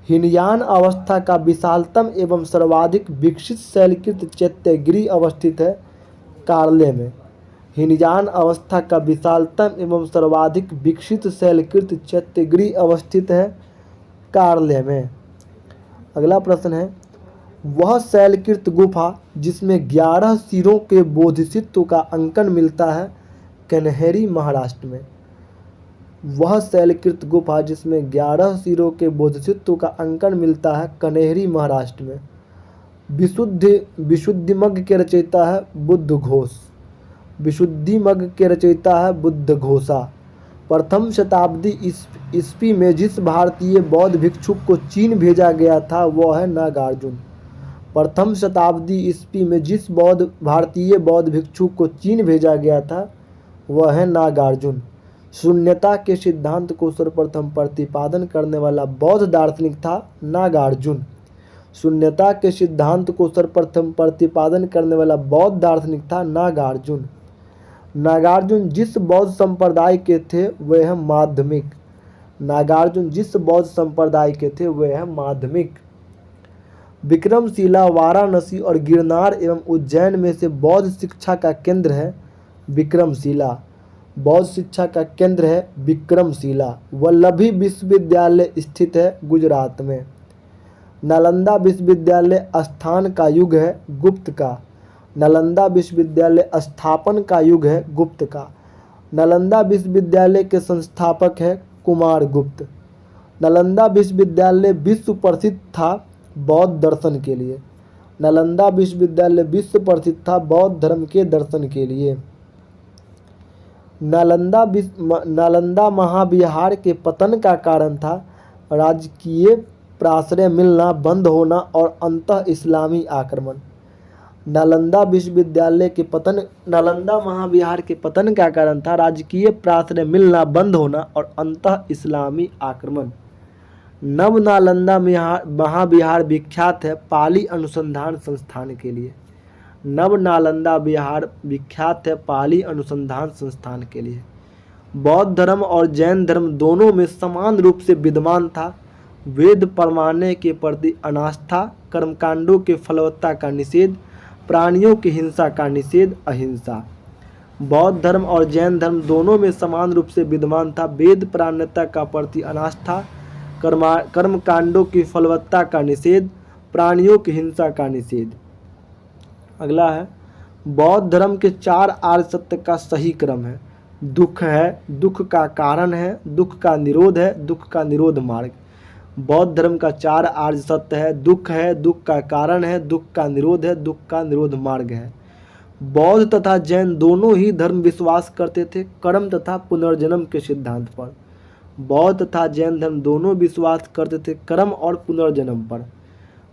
हीनयान अवस्था का विशालतम एवं सर्वाधिक विकसित शैलकृत चैत्यगिरी अवस्थित है कार्ले में। हीनयान अवस्था का विशालतम एवं सर्वाधिक विकसित शैलकृत चैत्यगिरी अवस्थित है कार्ले में। अगला प्रश्न है वह शैलकृत गुफा जिसमें 11 सिरों के बोधिसत्व का अंकन मिलता है कन्हेरी महाराष्ट्र में। वह शैलकृत गुफा जिसमें 11 सिरों के बोधिसत्व का अंकन मिलता है कन्हेरी महाराष्ट्र में। विशुद्धिमग्ग के रचयिता है बुद्ध घोष। विशुद्धिमग्ग के रचयिता है बुद्ध घोषा। प्रथम शताब्दी ईस्वी में जिस भारतीय बौद्ध भिक्षुक को चीन भेजा गया था वह है नागार्जुन। प्रथम शताब्दी ईस्वी में जिस भारतीय बौद्ध भिक्षुक को चीन भेजा गया था वह है नागार्जुन। शून्यता के सिद्धांत को सर्वप्रथम प्रतिपादन करने वाला बौद्ध दार्शनिक था नागार्जुन। शून्यता के सिद्धांत को सर्वप्रथम प्रतिपादन करने वाला बौद्ध दार्शनिक था नागार्जुन। नागार्जुन जिस बौद्ध संप्रदाय के थे वे हैं माध्यमिक। नागार्जुन जिस बौद्ध संप्रदाय के थे वे हैं माध्यमिक। विक्रमशिला वाराणसी और गिरनार एवं उज्जैन में से बौद्ध शिक्षा का केंद्र है विक्रमशिला। बौद्ध शिक्षा का केंद्र है विक्रमशिला। वल्लभी विश्वविद्यालय स्थित है गुजरात में। नालंदा विश्वविद्यालय स्थान का युग है गुप्त का। नालंदा विश्वविद्यालय स्थापन का युग है गुप्त का। नालंदा विश्वविद्यालय के संस्थापक है कुमार गुप्त। नालंदा विश्वविद्यालय विश्व प्रसिद्ध था बौद्ध दर्शन के लिए। नालंदा विश्वविद्यालय विश्व प्रसिद्ध था बौद्ध धर्म के दर्शन के लिए। नालंदा महाविहार के पतन का कारण था राजकीय प्राश्रय मिलना बंद होना और अंतः इस्लामी आक्रमण। नालंदा महाविहार के पतन का कारण था राजकीय प्राश्रय मिलना बंद होना और अंतः इस्लामी आक्रमण। नव नालंदा महाविहार विख्यात है पाली अनुसंधान संस्थान के लिए। नव नालंदा विहार विख्यात है पाली अनुसंधान संस्थान के लिए। बौद्ध धर्म और जैन धर्म दोनों में समान रूप से विद्यमान था। वेद प्रमाण्य के प्रति अनास्था, कर्मकांडों के फलवत्ता का निषेध, प्राणियों की हिंसा का निषेध, अहिंसा। बौद्ध धर्म और जैन धर्म दोनों में समान रूप से विद्यमान था। वेद प्रामाण्यता का प्रति अनास्था, कर्मकांडों की फलवत्ता का निषेध, प्राणियों की हिंसा का निषेध। अगला है बौद्ध धर्म के 4 आर्य सत्य का सही क्रम है। दुख है, दुख का कारण है, दुख का निरोध है, दुख का निरोध मार्ग। बौद्ध धर्म का 4 आर्य सत्य है, दुख का कारण है, दुख का निरोध है, दुख का निरोध मार्ग है। बौद्ध तथा जैन दोनों ही धर्म विश्वास करते थे कर्म तथा पुनर्जन्म के सिद्धांत पर। बौद्ध तथा जैन धर्म दोनों विश्वास करते थे कर्म और पुनर्जन्म पर।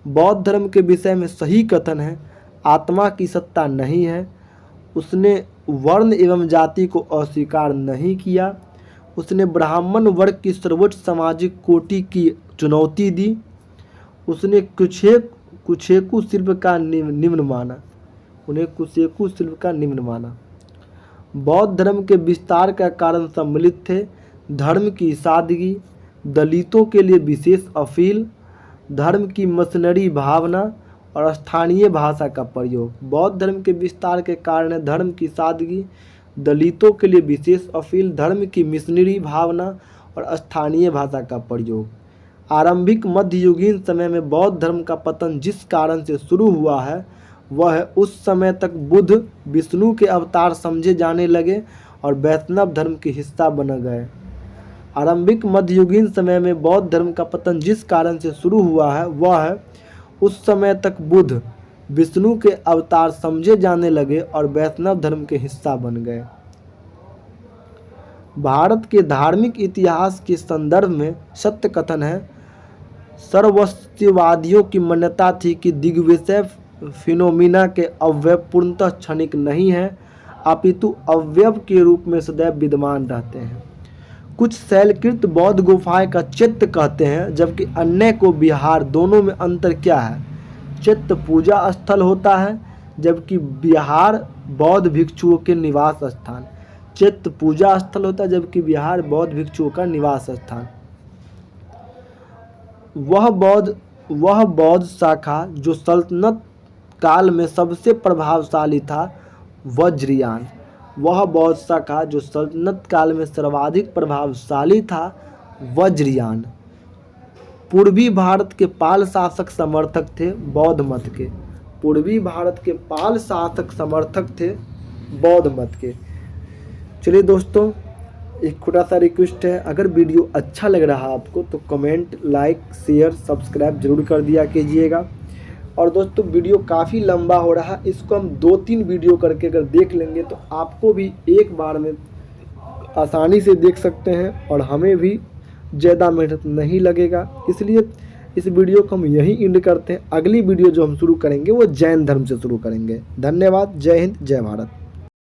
बौद्ध धर्म के विषय में सही कथन है आत्मा की सत्ता नहीं है। उसने वर्ण एवं जाति को अस्वीकार नहीं किया। उसने ब्राह्मण वर्ग की सर्वोच्च सामाजिक कोटि की चुनौती दी। उसने कुछेकु शिल्प का निम्न माना। उन्हें कुछेकु शिल्प का निम्न माना। बौद्ध धर्म के विस्तार का कारण सम्मिलित थे धर्म की सादगी, दलितों के लिए विशेष अपील, धर्म की मशीनरी भावना और स्थानीय भाषा का प्रयोग। बौद्ध धर्म के विस्तार के कारण धर्म की सादगी, दलितों के लिए विशेष अपील, धर्म की मिशनरी भावना और स्थानीय भाषा का प्रयोग। आरंभिक मध्ययुगीन समय में बौद्ध धर्म का पतन जिस कारण से शुरू हुआ है वह उस समय तक बुद्ध विष्णु के अवतार समझे जाने लगे और वैष्णव धर्म के हिस्सा बन गए। आरंभिक मध्ययुगीन समय में बौद्ध धर्म का पतन जिस कारण से शुरू हुआ है वह उस समय तक बुद्ध विष्णु के अवतार समझे जाने लगे और वैष्णव धर्म के हिस्सा बन गए। भारत के धार्मिक इतिहास के संदर्भ में सत्य कथन है सर्वस्तिवादियों की मान्यता थी कि दिग्विजय फिनोमिना के अवयव पूर्णतः क्षणिक नहीं है अपितु अवयव के रूप में सदैव विद्यमान रहते हैं। कुछ शैलकृत बौद्ध गुफाएं का चित्त कहते हैं जबकि अन्य को विहार। दोनों में अंतर क्या है? चित्त पूजा स्थल होता है जबकि विहार बौद्ध भिक्षुओं के निवास स्थान। चित्त पूजा स्थल होता है जबकि विहार बौद्ध भिक्षुओं का निवास स्थान। वह बौद्ध शाखा जो सल्तनत काल में सबसे प्रभावशाली था वज्रयान। वह बौद्ध शाखा जो सल्तनत काल में सर्वाधिक प्रभावशाली था वज्रयान। पूर्वी भारत के पाल शासक समर्थक थे बौद्ध मत के। पूर्वी भारत के पाल शासक समर्थक थे बौद्ध मत के। चलिए दोस्तों, एक छोटा सा रिक्वेस्ट है, अगर वीडियो अच्छा लग रहा आपको तो कमेंट, लाइक, शेयर, सब्सक्राइब जरूर कर दिया कीजिएगा। और दोस्तों वीडियो काफ़ी लंबा हो रहा है, इसको हम 2-3 वीडियो करके अगर देख लेंगे तो आपको भी एक बार में आसानी से देख सकते हैं और हमें भी ज़्यादा मेहनत नहीं लगेगा। इसलिए इस वीडियो को हम यहीं एंड करते हैं। अगली वीडियो जो हम शुरू करेंगे वो जैन धर्म से शुरू करेंगे। धन्यवाद। जय हिंद, जय भारत।